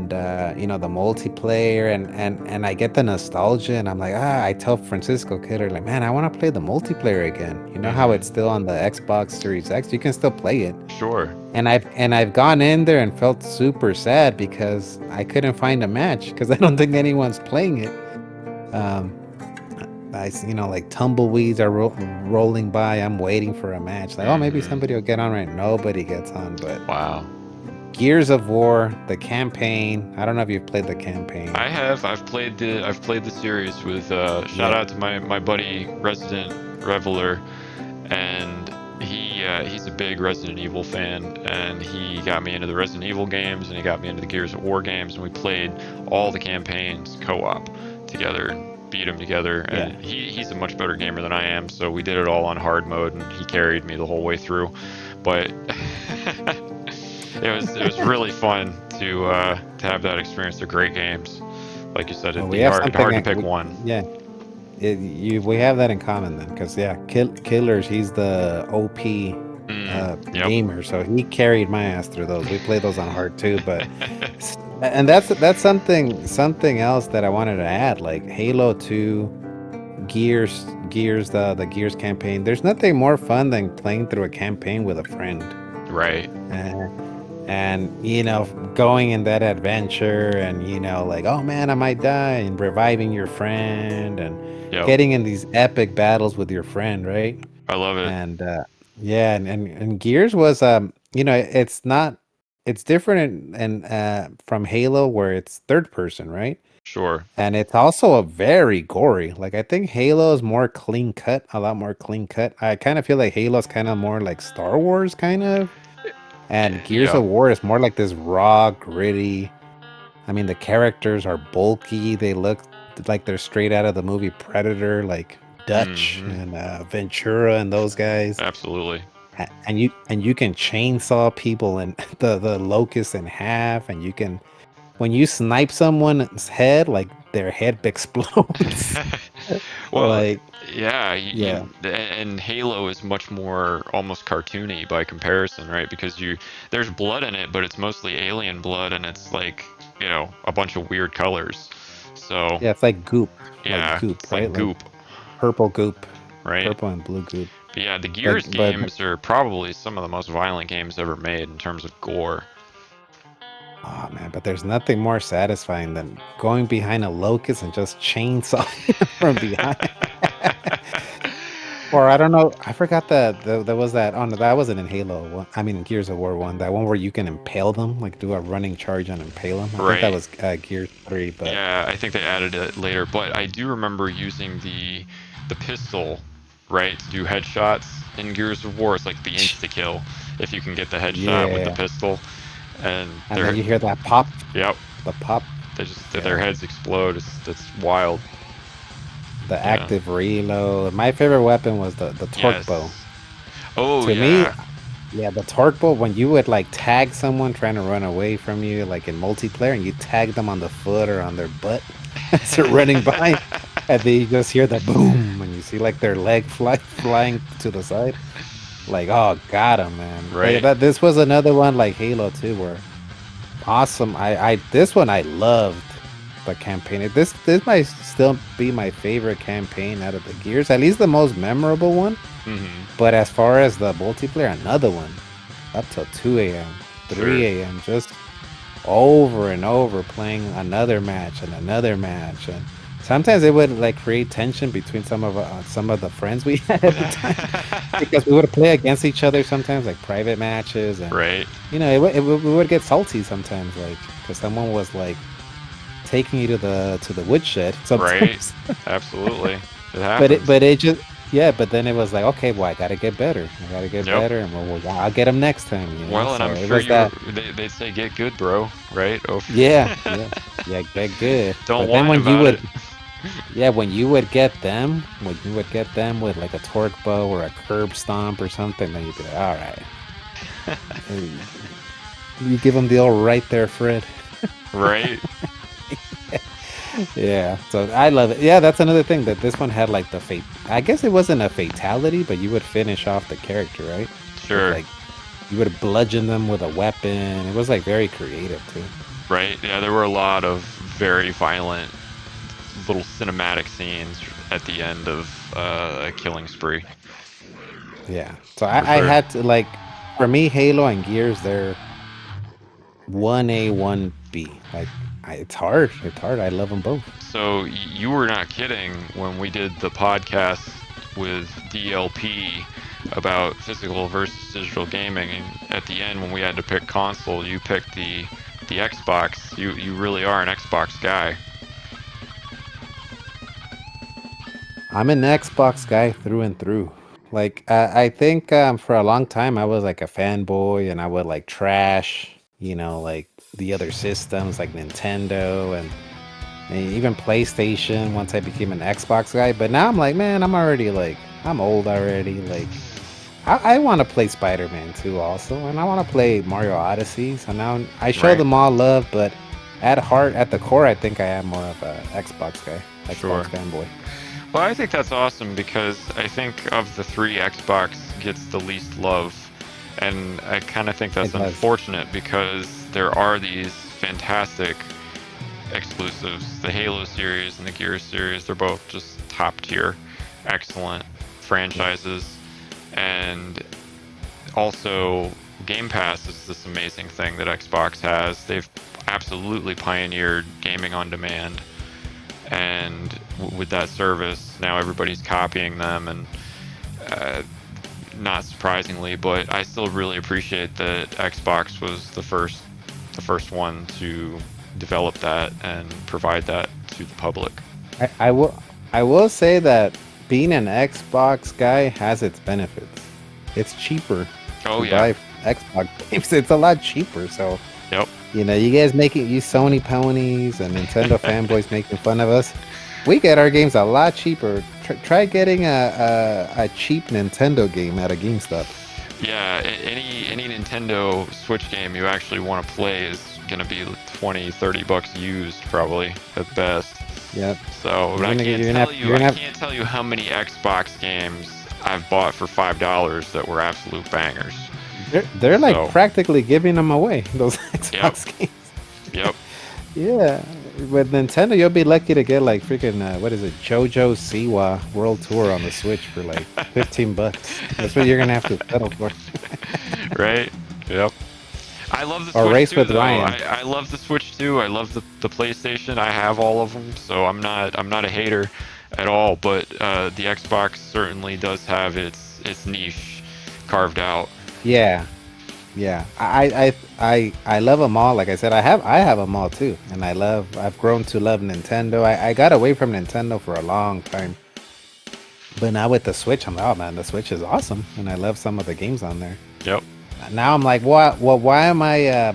the multiplayer and I get the nostalgia and I'm like, I tell Francisco Kidder, like, man, I want to play the multiplayer again. You know how Mm-hmm. it's still on the Xbox Series X? You can still play it. Sure. And I've gone in there and felt super sad because I couldn't find a match because I don't think anyone's playing it. Um, like tumbleweeds are rolling by. I'm waiting for a match. Like, oh, maybe Mm-hmm. somebody will get on. Right? Nobody gets on. But Wow. Gears of War, the campaign. I don't know if you've played the campaign. I have. I've played the series with shout Yeah, out to my buddy Resident Reveler, and he's a big Resident Evil fan, and he got me into the Resident Evil games, and he got me into the Gears of War games, and we played all the campaigns co-op together and beat them together. yeah. And he's a much better gamer than I am, so we did it all on hard mode, and he carried me the whole way through. But it was really fun to have that experience. They're great games. Like you said, Well, it'd we be have hard something. to pick one. Yeah, we have that in common then, because yeah, Killers. He's the OP Yep. gamer, so he carried my ass through those. We play those on hard too, but and that's something else that I wanted to add, like Halo 2, Gears, the Gears campaign. There's nothing more fun than playing through a campaign with a friend. Right. Uh, and going in that adventure and like, oh man, I might die, and reviving your friend and Yep. getting in these epic battles with your friend, right? I love it. And yeah, and Gears was it's different from Halo where it's third person, right? Sure. And it's also a very gory. Like, I think Halo is more clean cut, a lot more clean cut. I kind of feel like Halo's kind of more like Star Wars, kind of. And Gears Yep. of War is more like this raw, gritty. I mean, the characters are bulky. They look like they're straight out of the movie Predator, like Dutch Mm-hmm. and Ventura and those guys. Absolutely. And you can chainsaw people and the locusts in half, and you can when you snipe someone's head, like their head explodes. Well, Like, yeah, yeah, and Halo is much more almost cartoony by comparison, right? Because there's blood in it, but it's mostly alien blood, and it's like, a bunch of weird colors. So, yeah, it's like yeah, goop, it's like right? Like goop, purple goop, right? purple and blue goop. But yeah, the But Gears but games are probably some of the most violent games ever made in terms of gore. oh man, but there's nothing more satisfying than going behind a locust and just chainsawing them from behind. Or I don't know, I forgot that there was that. Oh no, that wasn't in Halo one. I mean, in Gears of War one. That one where you can impale them, like do a running charge and impale them. I think that Right. was Gears 3. But Yeah, I think they added it later, but I do remember using the pistol, right, to do headshots in Gears of War. It's like the insta kill if you can get the headshot with the yeah, pistol, and and then you hear that pop, yep, the pop. their Yeah, heads explode. It's wild. the Yeah. active reload. My favorite weapon was the torque bow. Yes. Oh To me, yeah. yeah, the torque bow, when you would like tag someone trying to run away from you, like in multiplayer, and you tag them on the foot or on their butt as they're running by, and then you just hear the boom, and you see like their leg flying to the side. Like, oh, got him, man. But yeah, Right. this was another one like Halo 2, where awesome. This one I loved the campaign. This might still be my favorite campaign out of the Gears, at least the most memorable one. Mhm. But as far as the multiplayer, another one up till 2 a.m., Sure. 3 a.m., just over and over playing another match and another match. And sometimes it would like create tension between some of the friends we had at the time, because we would play against each other sometimes, like private matches, and Right. we would get salty sometimes, like because someone was like taking you to the woodshed Right. sometimes. Absolutely. It But it happens. but it just yeah, but then it was like, okay, well, I gotta get better. I gotta get Yep. better, and I'll get them next time, you know. Well, and So I'm it sure was that. they'd say get good, bro, right? Oh. Yeah, yeah, yeah, get good. Don't But then whine about it. when you would get them with like a torque bow or a curb stomp or something, then you'd be like, all right, and you give them the old right there, Fred. Right? Yeah, so I love it. Yeah, that's another thing that this one had like the fate. I guess it wasn't a fatality, but you would finish off the character, right? With Sure. like you would bludgeon them with a weapon. It was like very creative too. Right? Yeah, there were a lot of very violent little cinematic scenes at the end of a killing spree, Yeah. So for I sure. had to like, for me, Halo and Gears, they're 1A, 1B. Like, it's hard. It's hard. I love them both. So you were not kidding when we did the podcast with DLP about physical versus digital gaming, and at the end when we had to pick console, you picked the Xbox. You really are an Xbox guy. I'm an Xbox guy through and through. Like, I think for a long time I was like a fanboy, and I would like trash, like the other systems like Nintendo and even PlayStation once I became an Xbox guy. But now I'm like, man, I'm old already. Like, I want to play Spider-Man 2 also, and I want to play Mario Odyssey. So now I show Right? them all love, but at heart, at the core, I think I am more of a Xbox guy, Xbox Sure. fanboy. Well, I think that's awesome because I think of the three, Xbox gets the least love. And I kind of think It that's does. unfortunate because there are these fantastic exclusives. The Halo series and the Gears series, they're both just top tier, excellent Yeah. franchises. And also, Game Pass is this amazing thing that Xbox has. They've absolutely pioneered gaming on demand. And with that service, now everybody's copying them, and uh, not surprisingly, but I still really appreciate that Xbox was the first one to develop that and provide that to the public. I, I will I will say that being an Xbox guy has its benefits. It's cheaper Oh to yeah, buy Xbox games. It's a lot cheaper. So Yep. you guys making you Sony ponies and Nintendo fanboys making fun of us. We get our games a lot cheaper. Try getting a cheap Nintendo game at a GameStop. Yeah, any Nintendo Switch game you actually want to play is going to be 20, 30 bucks used probably at best. Yep. So You're I gonna, can't you're gonna tell have, you you're gonna I have, can't tell you how many Xbox games I've bought for $5 that were absolute bangers. they're like So, practically giving them away, those yep, Xbox games. yep. Yeah. With Nintendo, you'll be lucky to get like freaking what is it, JoJo Siwa World Tour on the Switch for like $15. That's what you're gonna have to settle for. Right? Yep. I love the Or Switch Race too, with though. Ryan. I love the Switch too. I love the PlayStation. I have all of them, so I'm not a hater at all. But the Xbox certainly does have its niche carved out. Yeah. Yeah. I love them all. Like I said, I have them all too, and I've grown to love Nintendo. I got away from Nintendo for a long time, but now with the Switch, I'm like, oh man, the Switch is awesome, and I love some of the games on there. Yep. Now I'm like, what? Well, why am I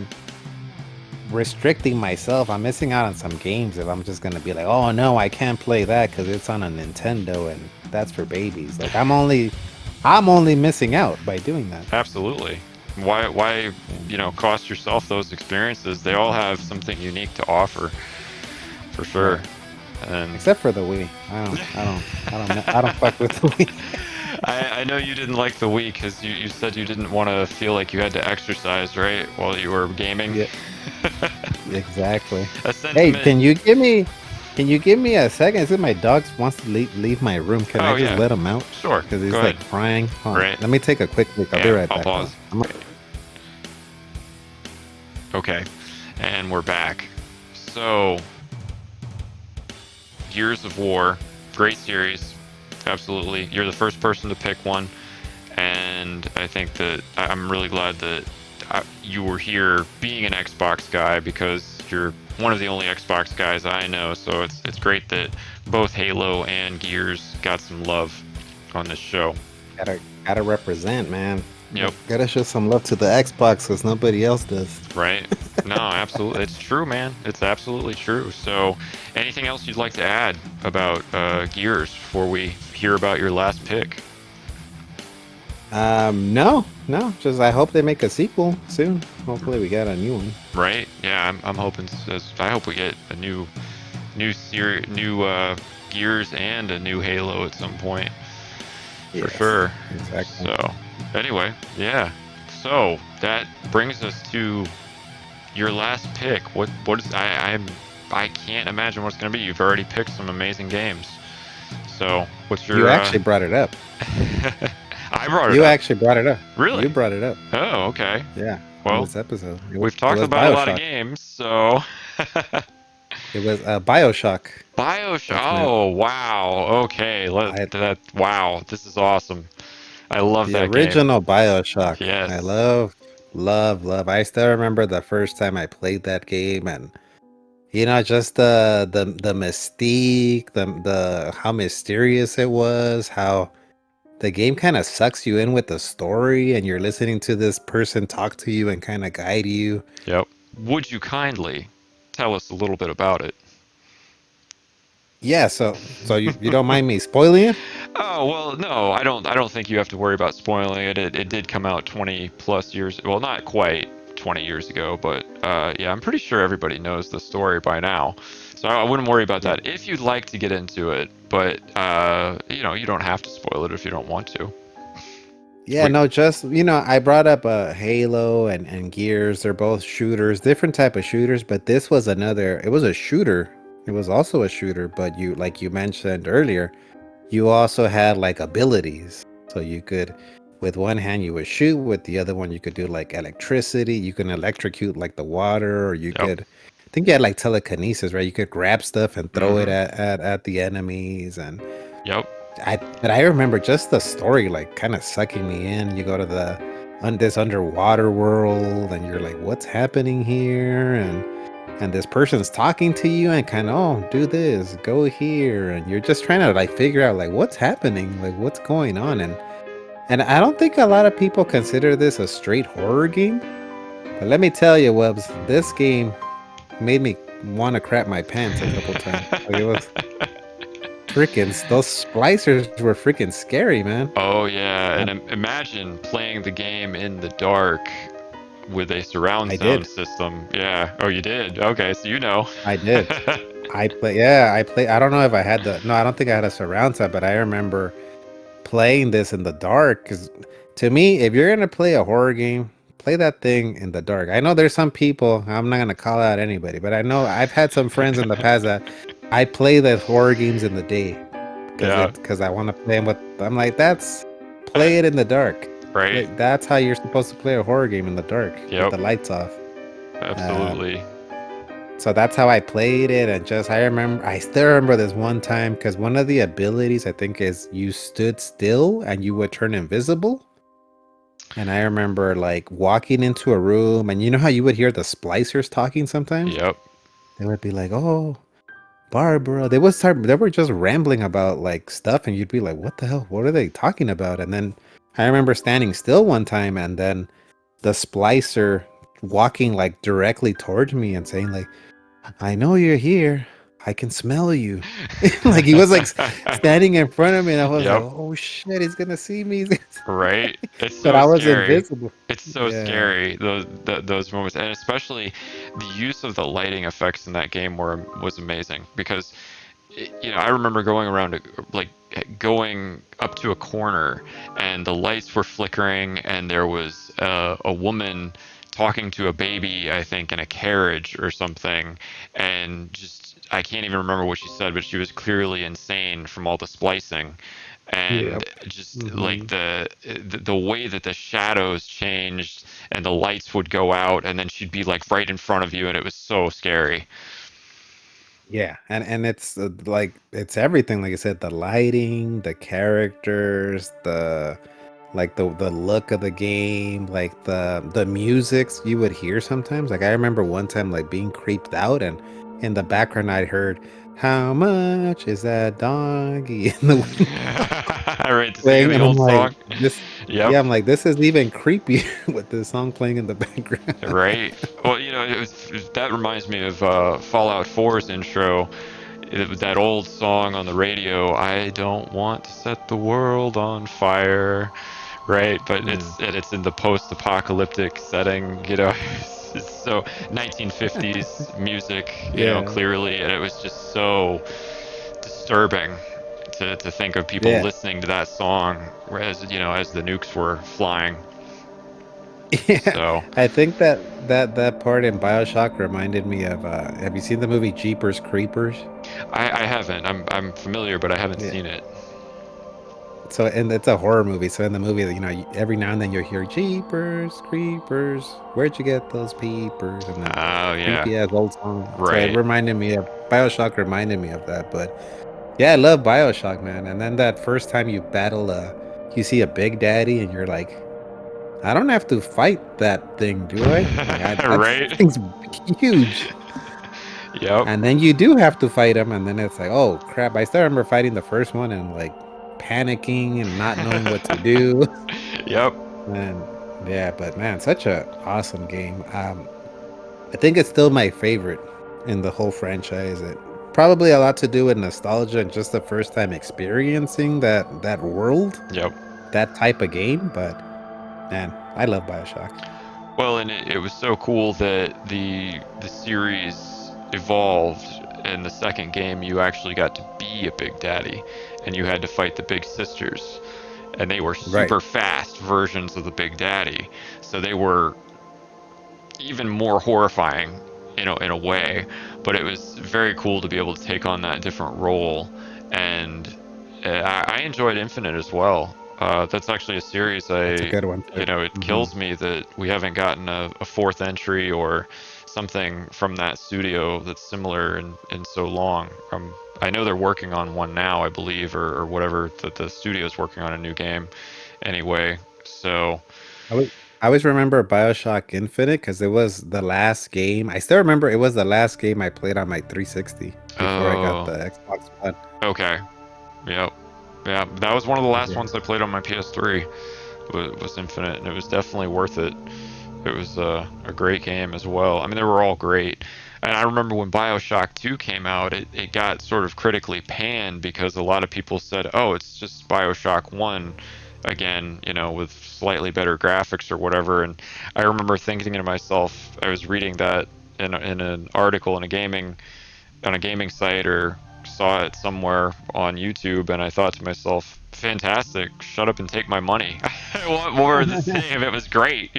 restricting myself? I'm missing out on some games if I'm just gonna be like, oh no, I can't play that because it's on a Nintendo and that's for babies. Like I'm only missing out by doing that. Absolutely. Why cost yourself those experiences? They all have something unique to offer, for sure. Right. And Except for the Wii. I don't fuck with the Wii. I know you didn't like the Wii because you said you didn't want to feel like you had to exercise, right, while you were gaming. Yeah, exactly. A Hey, sentiment. can you give me a second? Is it my dog wants to leave my room? Can Oh I just yeah, let him out? sure. Because he's Go like ahead. crying. Hold on. Right. Let me take a quick look. I'll be Yeah, right I'll back. pause. I'm- Okay, and we're back. So, Gears of War, great series, absolutely. You're the first person to pick one, and I think that I'm really glad that you were here being an Xbox guy because you're one of the only Xbox guys I know. So it's great that both Halo and Gears got some love on this show. gotta represent, man. Yep. Gotta show some love to the Xbox because nobody else does. Right? No, absolutely. It's true, man. It's absolutely true. So, anything else you'd like to add about Gears before we hear about your last pick? No. Just I hope they make a sequel soon. Hopefully, we get a new one. Right? Yeah, I'm hoping. I hope we get a new series, new Gears and a new Halo at some point. For Yes, sure. exactly. So, anyway, yeah. So that brings us to your last pick. What is I can't imagine what it's gonna be. You've already picked some amazing games. So what's your? You actually brought it up. I brought it You up. actually brought it up. Really? You brought it up. Oh, okay. Yeah. In Well, this episode, we've talked it was about a lot of Bioshock. games, so. It was Bioshock. Bioshock. That's my- Oh wow. Okay. Wow. This is awesome. I love The that game. original Bioshock. Yes. I love. I still remember the first time I played that game, and just the mystique, the how mysterious it was, how the game kind of sucks you in with the story, and you're listening to this person talk to you and kind of guide you. Yep. Would you kindly tell us a little bit about it? Yeah, so you don't mind me spoiling it? Oh well, no, I don't think you have to worry about spoiling it. It did come out 20 plus years. Well, not quite 20 years ago, but yeah, I'm pretty sure everybody knows the story by now. So I wouldn't worry about that. If you'd like to get into it, but you don't have to spoil it if you don't want to. Yeah, no, just I brought up Halo and Gears. They're both shooters, different type of shooters, but this was another. It was a shooter. It was also a shooter, but like you mentioned earlier, you also had like abilities. So you could, with one hand, you would shoot. With the other one, you could do like electricity. You can electrocute like the water, or you Yep. could. I think you had like telekinesis, right? You could grab stuff and throw it Mhm. at the enemies, and Yep. but I remember just the story like kind of sucking me in. You go to this underwater world and you're like, what's happening here? And this person's talking to you and kind of, oh, do this, go here, and you're just trying to like figure out like what's happening, like what's going on. And And I don't think a lot of people consider this a straight horror game. But let me tell you, Wubs, this game made me want to crap my pants a couple times. Like it was freaking, those splicers were freaking scary, man. Oh yeah, I, and imagine playing the game in the dark with a surround I sound did. system. Yeah. Oh, you did. Okay, so you know. I did. Yeah, I play. I don't know if I had no, I don't think I had a surround sound, but I remember playing this in the dark. Because to me, if you're gonna play a horror game, play that thing in the dark. I know there's some people. I'm not gonna call out anybody, but I know I've had some friends in the past that I play the horror games in the day Yeah. because I want to play them with. I'm like, that's play it in the dark. Right. That's how you're supposed to play a horror game in the dark with Yep. the lights off. Um, Absolutely. so that's how I played it, and just I still remember this one time because one of the abilities I think is you stood still and you would turn invisible. And I remember like walking into a room, and you know how you would hear the splicers talking sometimes? Yep. They would be like, "Oh, Barbara." They would start. They were just rambling about like stuff, and you'd be like, "What the hell? What are they talking about?" And then I remember standing still one time, and then the splicer walking like directly towards me and saying like, "I know you're here. I can smell you." Like he was like standing in front of me, and I was like, Yep. "Oh shit, he's gonna see me." Right. It's But so I was scary. invisible. It's so Yeah. scary those moments, and especially the use of the lighting effects in that game was amazing because I remember going around like going up to a corner and the lights were flickering and there was a woman talking to a baby, I think, in a carriage or something, and just I can't even remember what she said, but she was clearly insane from all the splicing. And Yep. just like Hmm. the way that the shadows changed and the lights would go out and then she'd be like right in front of you and it was so scary. Yeah, and it's like it's everything. Like I said, the lighting, the characters, the like the look of the game, like the musics you would hear sometimes. Like I remember one time like being creeped out, and in the background I heard, "How much is that doggy?" in the window Right, to sing playing, the and I'm old like, song. this. Yep. Yeah, I'm like, this is even creepy with this song playing in the background. Right. Well, that reminds me of Fallout 4's intro. It was that old song on the radio. I don't want to set the world on fire. Right, but Yeah, it's in the post-apocalyptic setting. It's so 1950s music. yeah, Clearly, and it was just so disturbing to think of people yeah. listening to that song as the nukes were flying. Yeah, So I think that part in Bioshock reminded me of. Have you seen the movie Jeepers Creepers? I haven't. I'm familiar, but I haven't Yeah. seen it. So, and it's a horror movie. So in the movie, every now and then you'll hear Jeepers Creepers. Where'd you get those peepers? And then the Oh yeah, creepy ass old song. So it right. reminded me of Bioshock. Reminded me of that. But yeah, I love Bioshock, man. And then that first time you see a Big Daddy, and you're like, I don't have to fight that thing, do I? Like that Right. thing's huge. Yep. And then you do have to fight him, and then it's like, oh crap! I still remember fighting the first one and like panicking and not knowing what to do. Yep. And yeah, but man, such a awesome game. I think it's still my favorite in the whole franchise. It probably a lot to do with nostalgia and just the first time experiencing that world, Yep. that type of game. But man, I love Bioshock. Well, and it was so cool that the series evolved. In the second game, you actually got to be a Big Daddy, and you had to fight the Big Sisters, and they were Right. super fast versions of the Big Daddy. So they were even more horrifying, in a way. But it was very cool to be able to take on that different role, and I enjoyed Infinite as well. That's actually a series That's a good one too. it Hmm. kills me that we haven't gotten a fourth entry or something from that studio that's similar in so long. I know they're working on one now, I believe, or whatever, that the studio's working on a new game anyway. So, I always, I always remember Bioshock Infinite because it was the last game. I still remember it was the last game I played on my 360 before I got oh, the Xbox One. okay. Yep. Yeah, that was one of the last Yeah. ones I played on my PS3. Was Infinite, and it was definitely worth it. It was a great game as well. I mean, they were all great. And I remember when Bioshock 2 came out, it got sort of critically panned because a lot of people said, oh, it's just Bioshock 1 again, with slightly better graphics or whatever. And I remember thinking to myself, I was reading that in an article in a gaming on a gaming site or saw it somewhere on YouTube, and I thought to myself, fantastic, shut up and take my money. I want more of the same. It was great.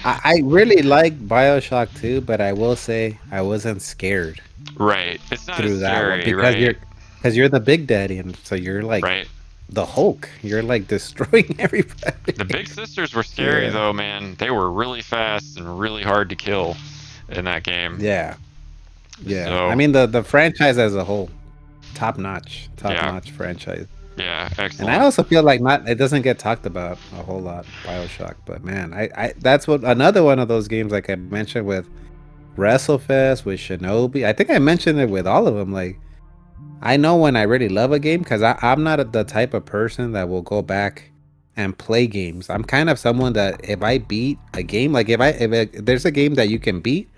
I really like Bioshock too, but I will say I wasn't scared Right. It's not as through that one scary, right? because you're the big daddy, and so you're like Right. the Hulk. You're like destroying The everybody. big sisters were scary Yeah. though, man. They were really fast and really hard to kill in that game. Yeah. Yeah. I So, mean the franchise as a whole, top yeah. notch franchise. Yeah, And I excellent. also feel like not it doesn't get talked about a whole lot, Bioshock. But man, I that's what another one of those games like I mentioned with WrestleFest, with Shinobi. I think I mentioned it with all of them. Like I know when I really love a game because I'm not the type of person that will go back and play games. I'm kind of someone that if I beat a game, like if there's a game that you can beat,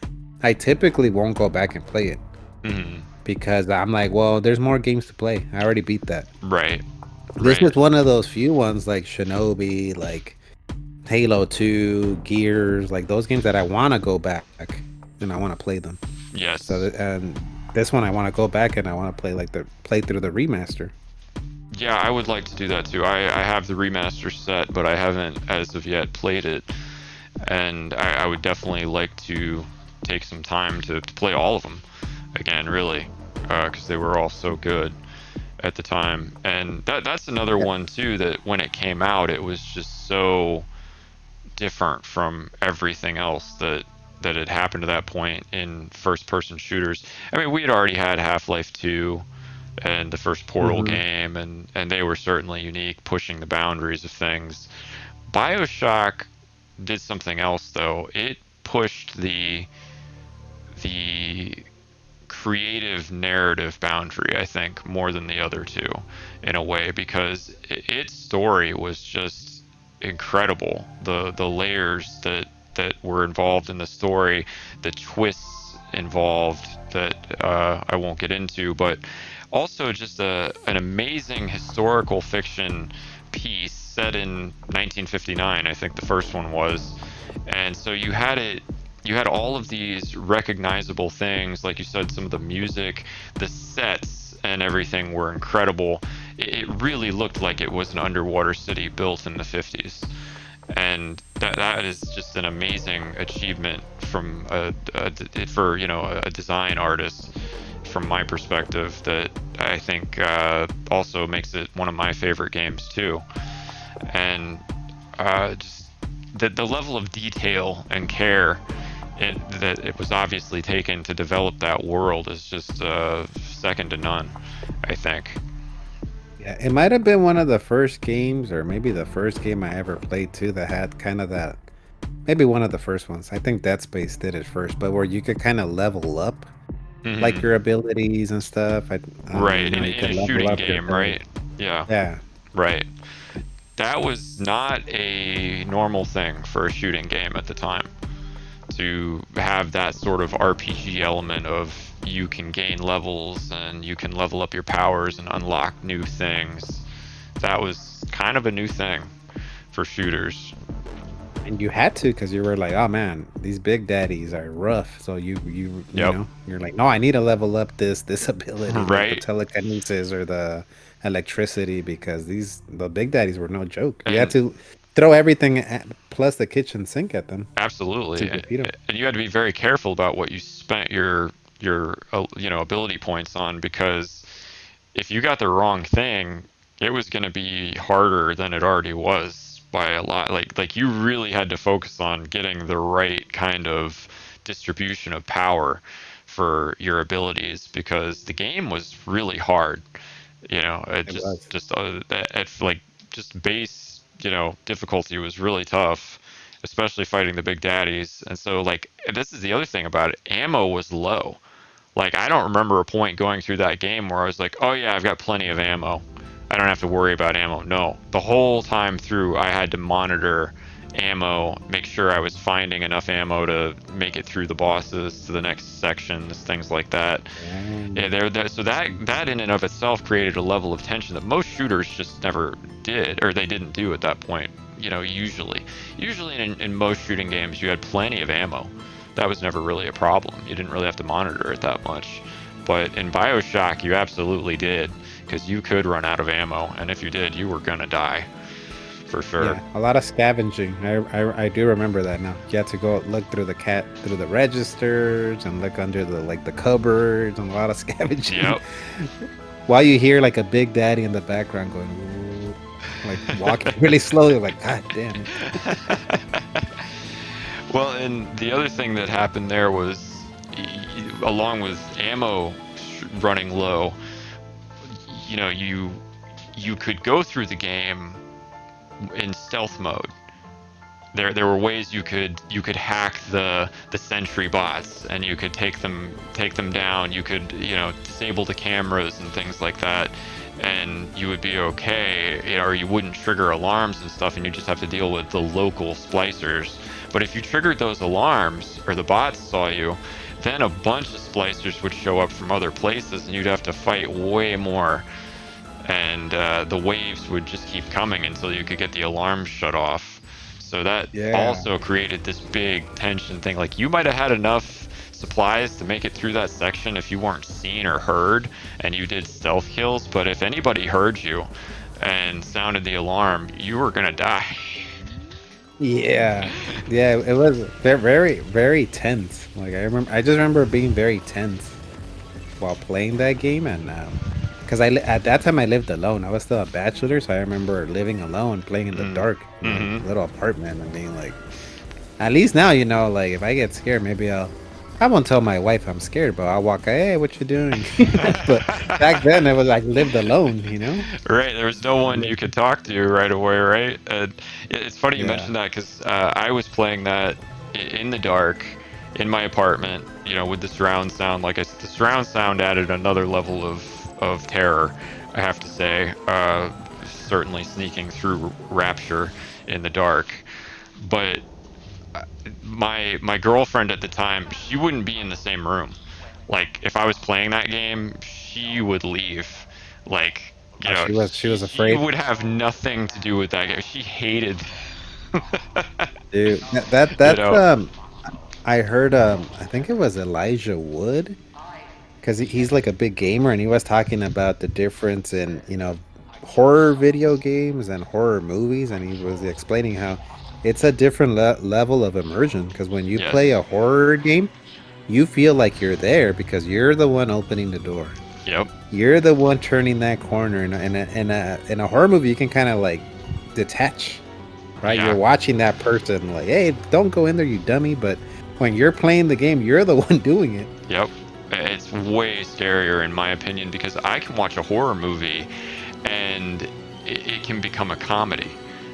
I typically won't go back and play it Mhm. because I'm like, well, there's more games to play. I already beat that. Right. This Right. is one of those few ones like Shinobi, like Halo 2, Gears, like those games that I want to go back and I want to play them. Yes. And this one I want to go back and I want to play through the remaster. Yeah, I would like to do that too. I have the remaster set, but I haven't, as of yet, played it. And I would definitely like to take some time to play all of them again, really, because they were all so good at the time. And that's another Yeah. one too that when it came out, it was just so different from everything else that had happened to that point in first-person shooters. I mean, we had already had Half-Life 2 and the first Portal Hmm. game, and they were certainly unique, pushing the boundaries of things. Bioshock did something else though. It pushed the creative narrative boundary, I think, more than the other two in a way because its story was just incredible. The layers that were involved in the story, the twists involved that I won't get into, but also just an amazing historical fiction piece set in 1959. I think the first one was, and so you had all of these recognizable things, like you said, some of the music, the sets, and everything were incredible. It really looked like it was an underwater city built in the 50s, and that is just an amazing achievement from for a design artist from my perspective that I think also makes it one of my favorite games too. And just the level of detail and care that it was obviously taken to develop that world is just second to none, I think. Yeah, it might have been one of the first games, or maybe the first game I ever played too, that had kind of that. Maybe one of the first ones. I think Dead Space did it first, but where you could kind of level up like Hmm. your abilities and stuff. Right, You in could a level shooting up your game, ability. right? Yeah, Yeah, right. That was not a normal thing for a shooting game at the time, to have that sort of RPG element of you can gain levels and you can level up your powers and unlock new things. That was kind of a new thing for shooters. and you had to because you were like, oh man, these big daddies are rough. So Yep. you're like, no, I need to level up this ability, like the Right. telekinesis or the electricity, because the big daddies were no joke. You had And to throw everything plus the kitchen sink at them to absolutely, defeat them. and you had to be very careful about what you spent your ability points on, because if you got the wrong thing, it was going to be harder than it already was by a lot. Like you really had to focus on getting the right kind of distribution of power for your abilities, because the game was really hard. It It just was. just at like just base difficulty was really tough, especially fighting the big daddies. And so, like, this is the other thing about it: ammo was low. Like, I don't remember a point going through that game where I was like, oh yeah, I've got plenty of ammo. I don't have to worry about ammo. No, the whole time through, I had to monitor ammo, make sure I was finding enough ammo to make it through the bosses to the next sections, things like that. Yeah, Um, so that in and of itself created a level of tension that most shooters just never did, or they didn't do at that point. Usually in most shooting games, you had plenty of ammo. That was never really a problem. You didn't really have to monitor it that much. But in Bioshock, you absolutely did, because you could run out of ammo, and if you did, you were gonna die for sure. yeah, a lot of scavenging. I do remember that now. You had to go look through the registers and look under the cupboards and a lot of scavenging. Yep. While you hear like a big daddy in the background going, "Ooh," like walking really slowly, like God damn it. Well, and the other thing that happened there was, along with ammo running low, you could go through the game in stealth mode. There were ways you could hack the sentry bots, and you could take them down. You could disable the cameras and things like that, and you would be okay, or you wouldn't trigger alarms and stuff, and you just have to deal with the local splicers. But if you triggered those alarms, or the bots saw you, then a bunch of splicers would show up from other places, and you'd have to fight way more. And the waves would just keep coming until you could get the alarms shut off. So that Yeah. also created this big tension thing. Like, you might have had enough supplies to make it through that section if you weren't seen or heard and you did stealth kills, but if anybody heard you and sounded the alarm, you were gonna die. Yeah. Yeah, it was very, very tense. Like I just remember being very tense while playing that game, and because at that time I lived alone. I was still a bachelor, so I remember living alone, playing in the Mm. dark in my Mm-hmm. little apartment, and being like, at least now, like if I get scared, maybe I won't tell my wife I'm scared, but I'll walk, hey, what you doing? But back then it was like lived alone. Right, there was no one you could talk to right away, right? And it's funny you Yeah. mentioned that, because I was playing that in the dark in my apartment, with the surround sound. Like I said, the surround sound added another level of terror, I have to say. Certainly sneaking through Rapture in the dark. But my girlfriend at the time, she wouldn't be in the same room. Like, if I was playing that game, she would leave. Like, Oh, she was she afraid. would have nothing to do with that game. She hated, Dude, you that's know. I heard I think it was Elijah Wood, because he's like a big gamer, and he was talking about the difference in horror video games and horror movies, and he was explaining how it's a different level of immersion, because when you play Yes. a horror game, you feel like you're there because you're the one opening the door. Yep. You're the one turning that corner. In a horror movie, you can kind of like detach, right? You're Yeah. watching that person like, hey, don't go in there, you dummy. But when you're playing the game, you're the one doing it. Yep. It's way scarier, in my opinion, because I can watch a horror movie and it can become a comedy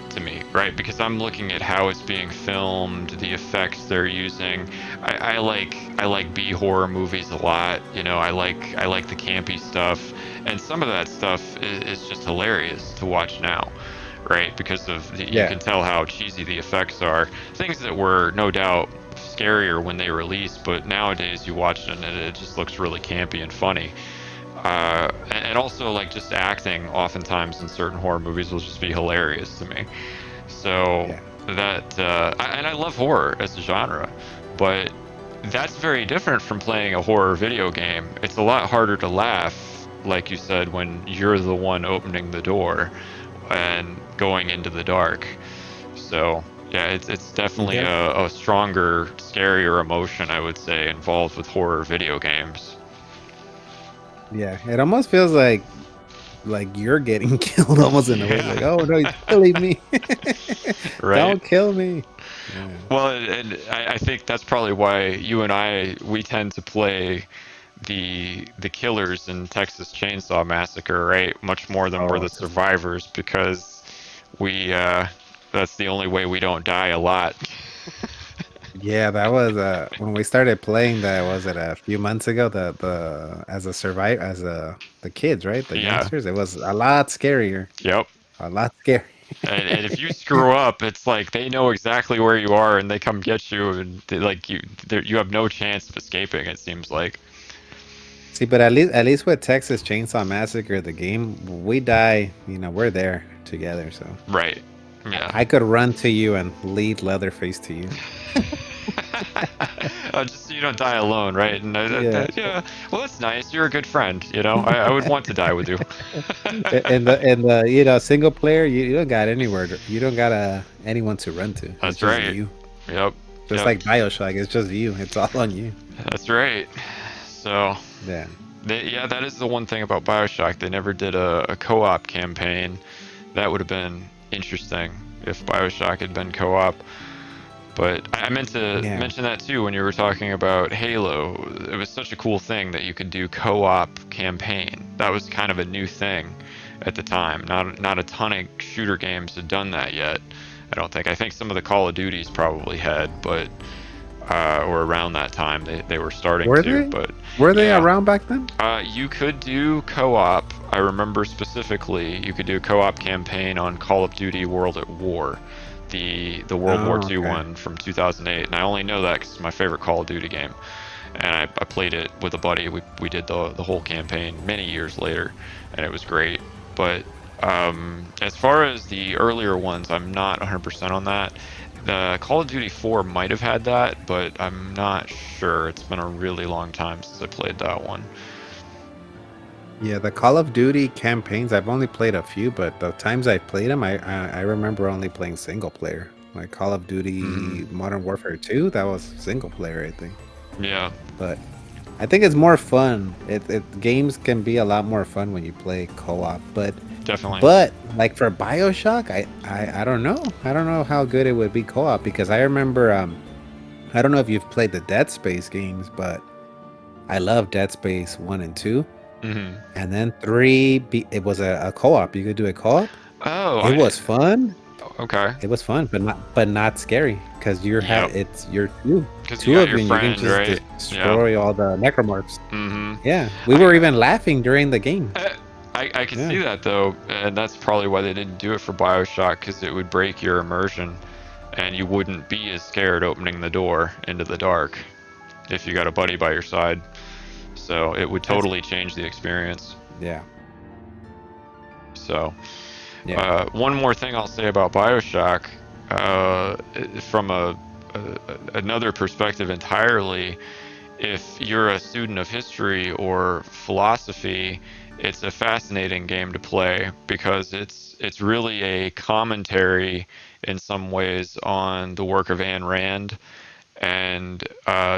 to me, right? Because I'm looking at how it's being filmed, the effects they're using. I like B horror movies a lot. I like the campy stuff, and some of that stuff is just hilarious to watch now, right? Because you Yeah, can tell how cheesy the effects are. Things that were no doubt scarier when they released, but nowadays you watch it and it just looks really campy and funny. And also, like, just acting oftentimes in certain horror movies will just be hilarious to me. So yeah, and I love horror as a genre, but that's very different from playing a horror video game. It's a lot harder to laugh, like you said, when you're the one opening the door and going into the dark. So yeah, it's definitely yeah, a stronger, scarier emotion, I would say, involved with horror video games. yeah. It almost feels like you're getting killed almost in a way. Like, Yeah. oh no, he's killing me. Right. Don't kill me. Yeah, Well, and I think that's probably why you and we tend to play the killers in Texas Chainsaw Massacre, right? Much more than we're oh, the survivors, because we that's the only way we don't die a lot. Yeah, that was when we started playing that, was it a few months ago, the as a survive as a the kids, right? The Yeah. youngsters, it was a lot scarier. Yep. A lot scary. And if you screw up, it's like they know exactly where you are and they come get you, and like you have no chance of escaping. It seems like. See, but at least with Texas Chainsaw Massacre, the game, we die, we're there together. So Right. Yeah. I could run to you and lead Leatherface to you. Just so you don't die alone, right? And Yeah. yeah, well, that's nice. You're a good friend. I would want to die with you. And the single player, you don't got anywhere. You don't got anyone to run to. It's That's just right. you. Yep. Just Yep. like Bioshock, it's just you. It's all on you. That's right. So, Yeah. yeah, that is the one thing about Bioshock. They never did a co-op campaign. That would have been interesting if Bioshock had been co-op. But I meant to Yeah. mention that too when you were talking about Halo. It was such a cool thing that you could do co-op campaign. That was kind of a new thing at the time. Not a ton of shooter games had done that yet. I don't think. I think some of the Call of Duties probably had, but or around that time they were starting Were to. they? But Were they yeah, around back then? you could do co-op. I remember specifically you could do a co-op campaign on Call of Duty World at War, the World War Oh, II okay. one from 2008, and I only know that because it's my favorite Call of Duty game, and I played it with a buddy. We did the whole campaign many years later, and it was great. But as far as the earlier ones, I'm not 100% on that. The Call of Duty 4 might have had that, but I'm not sure. It's been a really long time since I played that one. Yeah, the Call of Duty campaigns, I've only played a few, but the times I played them, I remember only playing single player. Like Call of Hmm. Duty Modern Warfare 2, that was single player, I think. Yeah, But I think it's more fun. Games can be a lot more fun when you play co-op. But definitely. but like for Bioshock, I don't know. I don't know how good it would be co-op because I remember I don't know if you've played the Dead Space games, but I love Dead Space 1 and 2. Hmm. And then 3, it was a co-op. You could do a co-op. Oh, It I was fun. okay. It was fun, but not scary because Yep. you're two. Because you Two got of your you and you can friend, just right? Yeah. destroy all the necromorphs. Hmm. Yeah. We were I even laughing during the game. I could Yeah. see that though, and that's probably why they didn't do it for Bioshock, because it would break your immersion, and you wouldn't be as scared opening the door into the dark if you got a buddy by your side. So it would That's totally change the experience. yeah. So Yeah. one more thing I'll say about Bioshock, uh, from another perspective entirely. If you're a student of history or philosophy, it's a fascinating game to play because it's really a commentary in some ways on the work of Ayn Rand and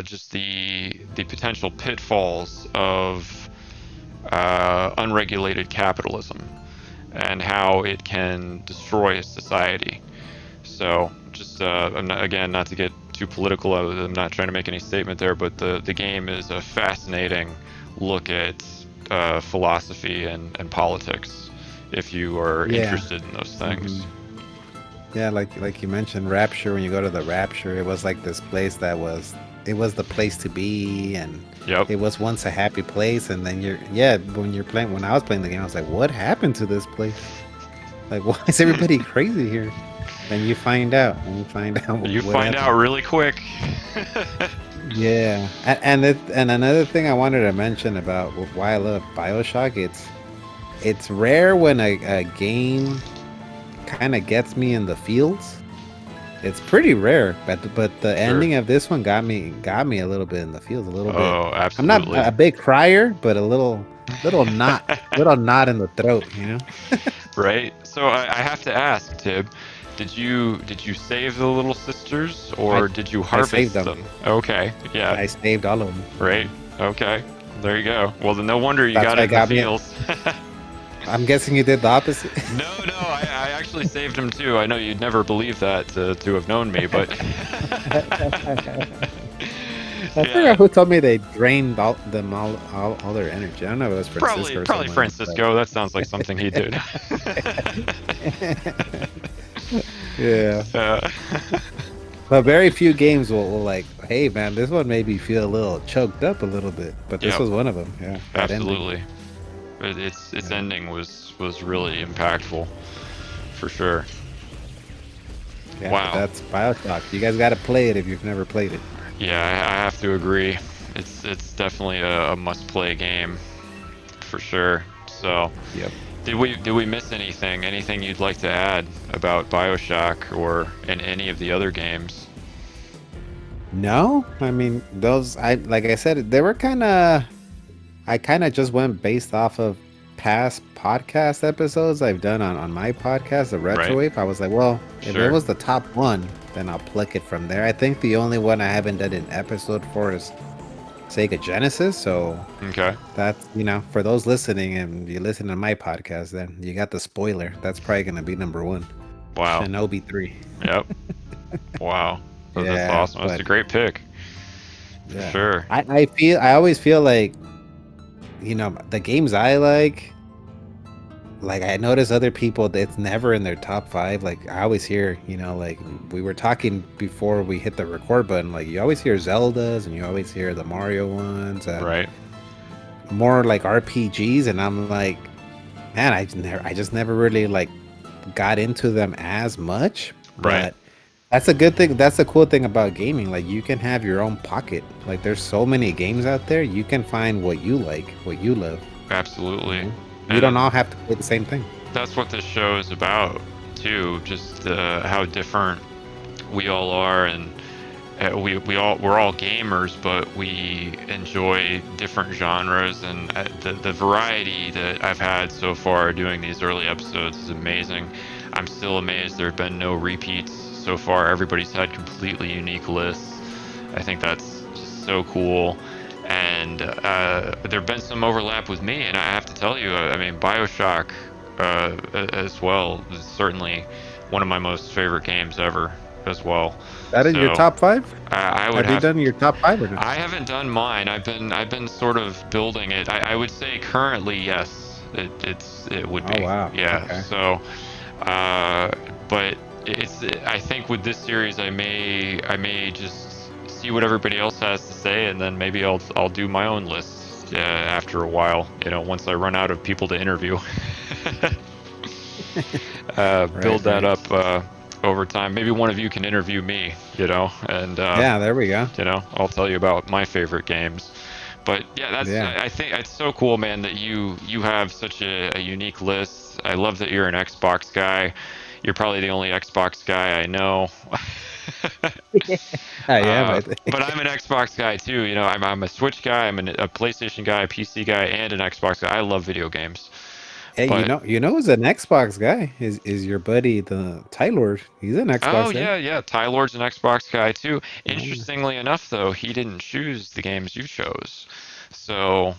just the potential pitfalls of unregulated capitalism and how it can destroy a society. So just again, not to get too political, I'm not trying to make any statement there, but the game is a fascinating look at philosophy and politics if you are Yeah. interested in those Hmm. things. Yeah, like you mentioned Rapture, when you go to the Rapture, it was like this place it was the place to be, and Yep. it was once a happy place, and then when I was playing the game, I was like, what happened to this place? Like, why is everybody crazy here? Then you find out, You what find out happened. really quick. Yeah, and another thing I wanted to mention about why I love Bioshock, it's rare when a game kind of gets me in the feels. It's pretty rare, but the Sure. ending of this one got me a little bit in the feels, a little bit. Oh, I'm not a absolutely. big crier, but a little knot in the throat. Right. So I have to ask, Tib, did you save the little sisters I or did you I saved harvest them. them? Okay. Yeah. I saved all of them. Right. Okay. There you go. Well, then no wonder you That's got why it it in the got me. feels. I'm guessing you did the opposite. No, I actually saved him too. I know you'd never believe that to have known me, but I yeah, forgot who told me they drained all their energy. I don't know if it was probably Francisco or probably someone else, Francisco. That sounds like something he did. but yeah. uh, But very few games will like, hey man, this one made me feel a little choked up a little bit. But this Yep, was one of them. Yeah, that ending. absolutely. Its Yeah, ending was really impactful for sure. yeah. But Wow. that's Bioshock. You guys got to play it if you've never played it. Yeah, I have to agree. It's definitely a must-play game for sure. So, Yep. did we miss anything? Anything you'd like to add about BioShock or in any of the other games? No, I mean those. I like I said, they were kind of. I kind of just went based off of past podcast episodes I've done on my podcast, the Right? Retrowave. I was like, well, if it Sure. was the top one, then I'll pluck it from there. I think the only one I haven't done an episode for is Sega Genesis. So Okay. that's, for those listening and you listen to my podcast, then you got the spoiler. That's probably going to be number one. Wow. Shinobi 3. Yep. Wow. That's Yeah, awesome. That's but a great pick for yeah. sure. I always feel like, the games I like I notice other people it's never in their top five. Like I always hear, like we were talking before we hit the record button, like you always hear Zeldas and you always hear the Mario ones and Right. more like RPGs, and I'm like, man, I just never really like got into them as much. Right. But that's a good thing. That's the cool thing about gaming. Like you can have your own pocket. Like there's so many games out there. You can find what you like, what you love. You Absolutely. know? You don't And all have to play the same thing. that's what this show is about too. Just how different we all are, and we're all gamers, but we enjoy different genres, and the variety that I've had so far doing these early episodes is amazing. I'm still amazed there have been no repeats so far. Everybody's had completely unique lists. I think that's just so cool. And there've been some overlap with me, and I have to tell you, I mean, Bioshock as well is certainly one of my most favorite games ever as well. That in your So top five? I would Have you have. done your top five or no? I haven't done mine. I've been sort of building it. I would say currently yes. It would Oh be, wow. yeah. Okay. So, uh, but it's I think with this series I may just see what everybody else has to say, and then maybe I'll do my own list after a while. Once I run out of people to interview. Right, Build that right. up over time. Maybe one of you can interview me, and Yeah, there we go. I'll tell you about my favorite games. But yeah, Yeah. I think it's so cool, man, that you have such a unique list. I love that you're an Xbox guy. You're probably the only Xbox guy I know. I am, I think. But I'm an Xbox guy too. I'm a Switch guy. I'm a PlayStation guy, a PC guy, and an Xbox guy. I love video games. Hey, But who's an Xbox guy? Is your buddy the Tyler? He's an oh Xbox guy. yeah, yeah. Ty Lord's an Xbox guy too. Yeah. Interestingly enough, though, he didn't choose the games you chose. So,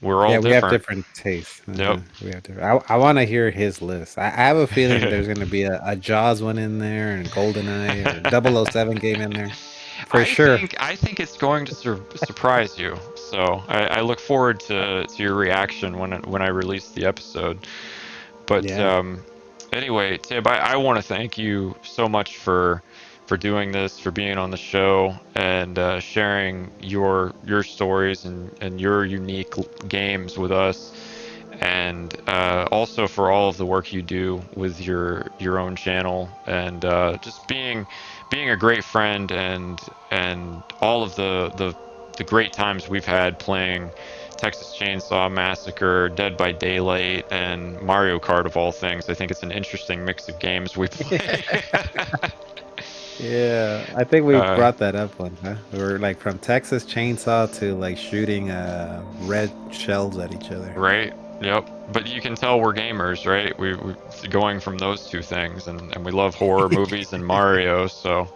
we're all Yeah, we have different. different tastes. Yep. We have different. I want to hear his list. I have a feeling there's going to be a Jaws one in there and GoldenEye or 007 game in there for sure. I think it's going to surprise you. So I look forward to your reaction when I release the episode. But Yeah. anyway, Tib, I want to thank you so much for doing this, for being on the show, and sharing your stories and your unique games with us, and also for all of the work you do with your own channel, and just being a great friend, and all of the great times we've had playing Texas Chainsaw Massacre, Dead by Daylight, and Mario Kart of all things. I think it's an interesting mix of games we play. Yeah, I think we uh, brought that up one, huh? We were like from Texas Chainsaw to like shooting red shells at each other. right? Yep. But you can tell we're gamers, right? We going from those two things, and we love horror movies and Mario, so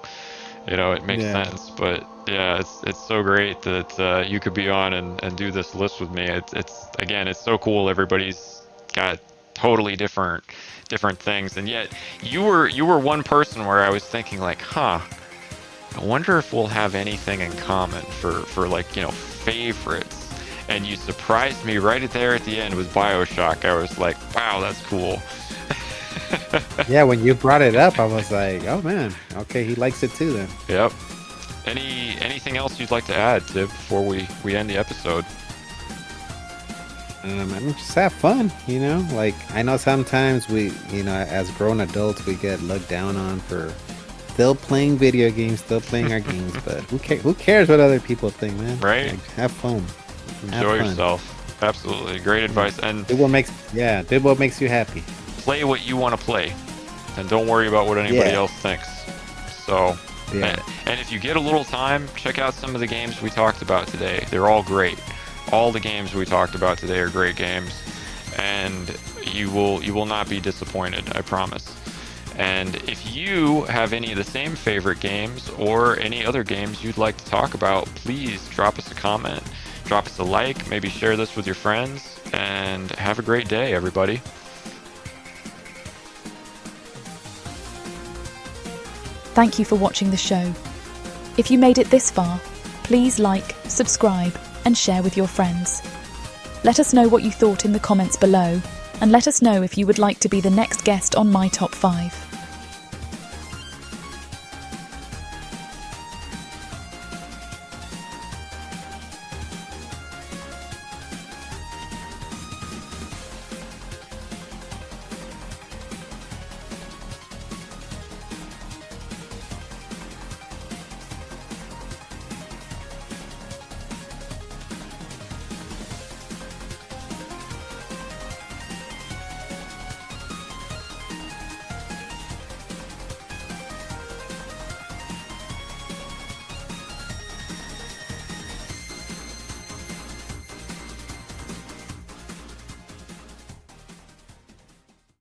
it makes Yeah. sense. But yeah, it's so great that you could be on and do this list with me. It's again, it's so cool. Everybody's got totally different things, and yet you were one person where I was thinking like, huh, I wonder if we'll have anything in common for like favorites. And you surprised me right there at the end with Bioshock. I was like, wow, that's cool. Yeah, when you brought it up, I was like, oh man, okay, he likes it too then. Yep. Anything else you'd like to add, Tib, before we end the episode? And just have fun, you know? Like, I know sometimes we, as grown adults, we get looked down on for still playing video games, still playing our games, but who cares what other people think, man? Right? Like, have fun. Enjoy yourself. Absolutely. Great advice. And do what makes you happy. play what you want to play. And don't worry about what anybody else thinks. So, and if you get a little time, check out some of the games we talked about today. They're all great. All the games we talked about today are great games. And you will not be disappointed, I promise. And if you have any of the same favorite games or any other games you'd like to talk about, please drop us a comment, drop us a like, maybe share this with your friends, and have a great day, everybody. Thank you for watching the show. If you made it this far, please like, subscribe, and share with your friends. Let us know what you thought in the comments below, and let us know if you would like to be the next guest on My Top 5.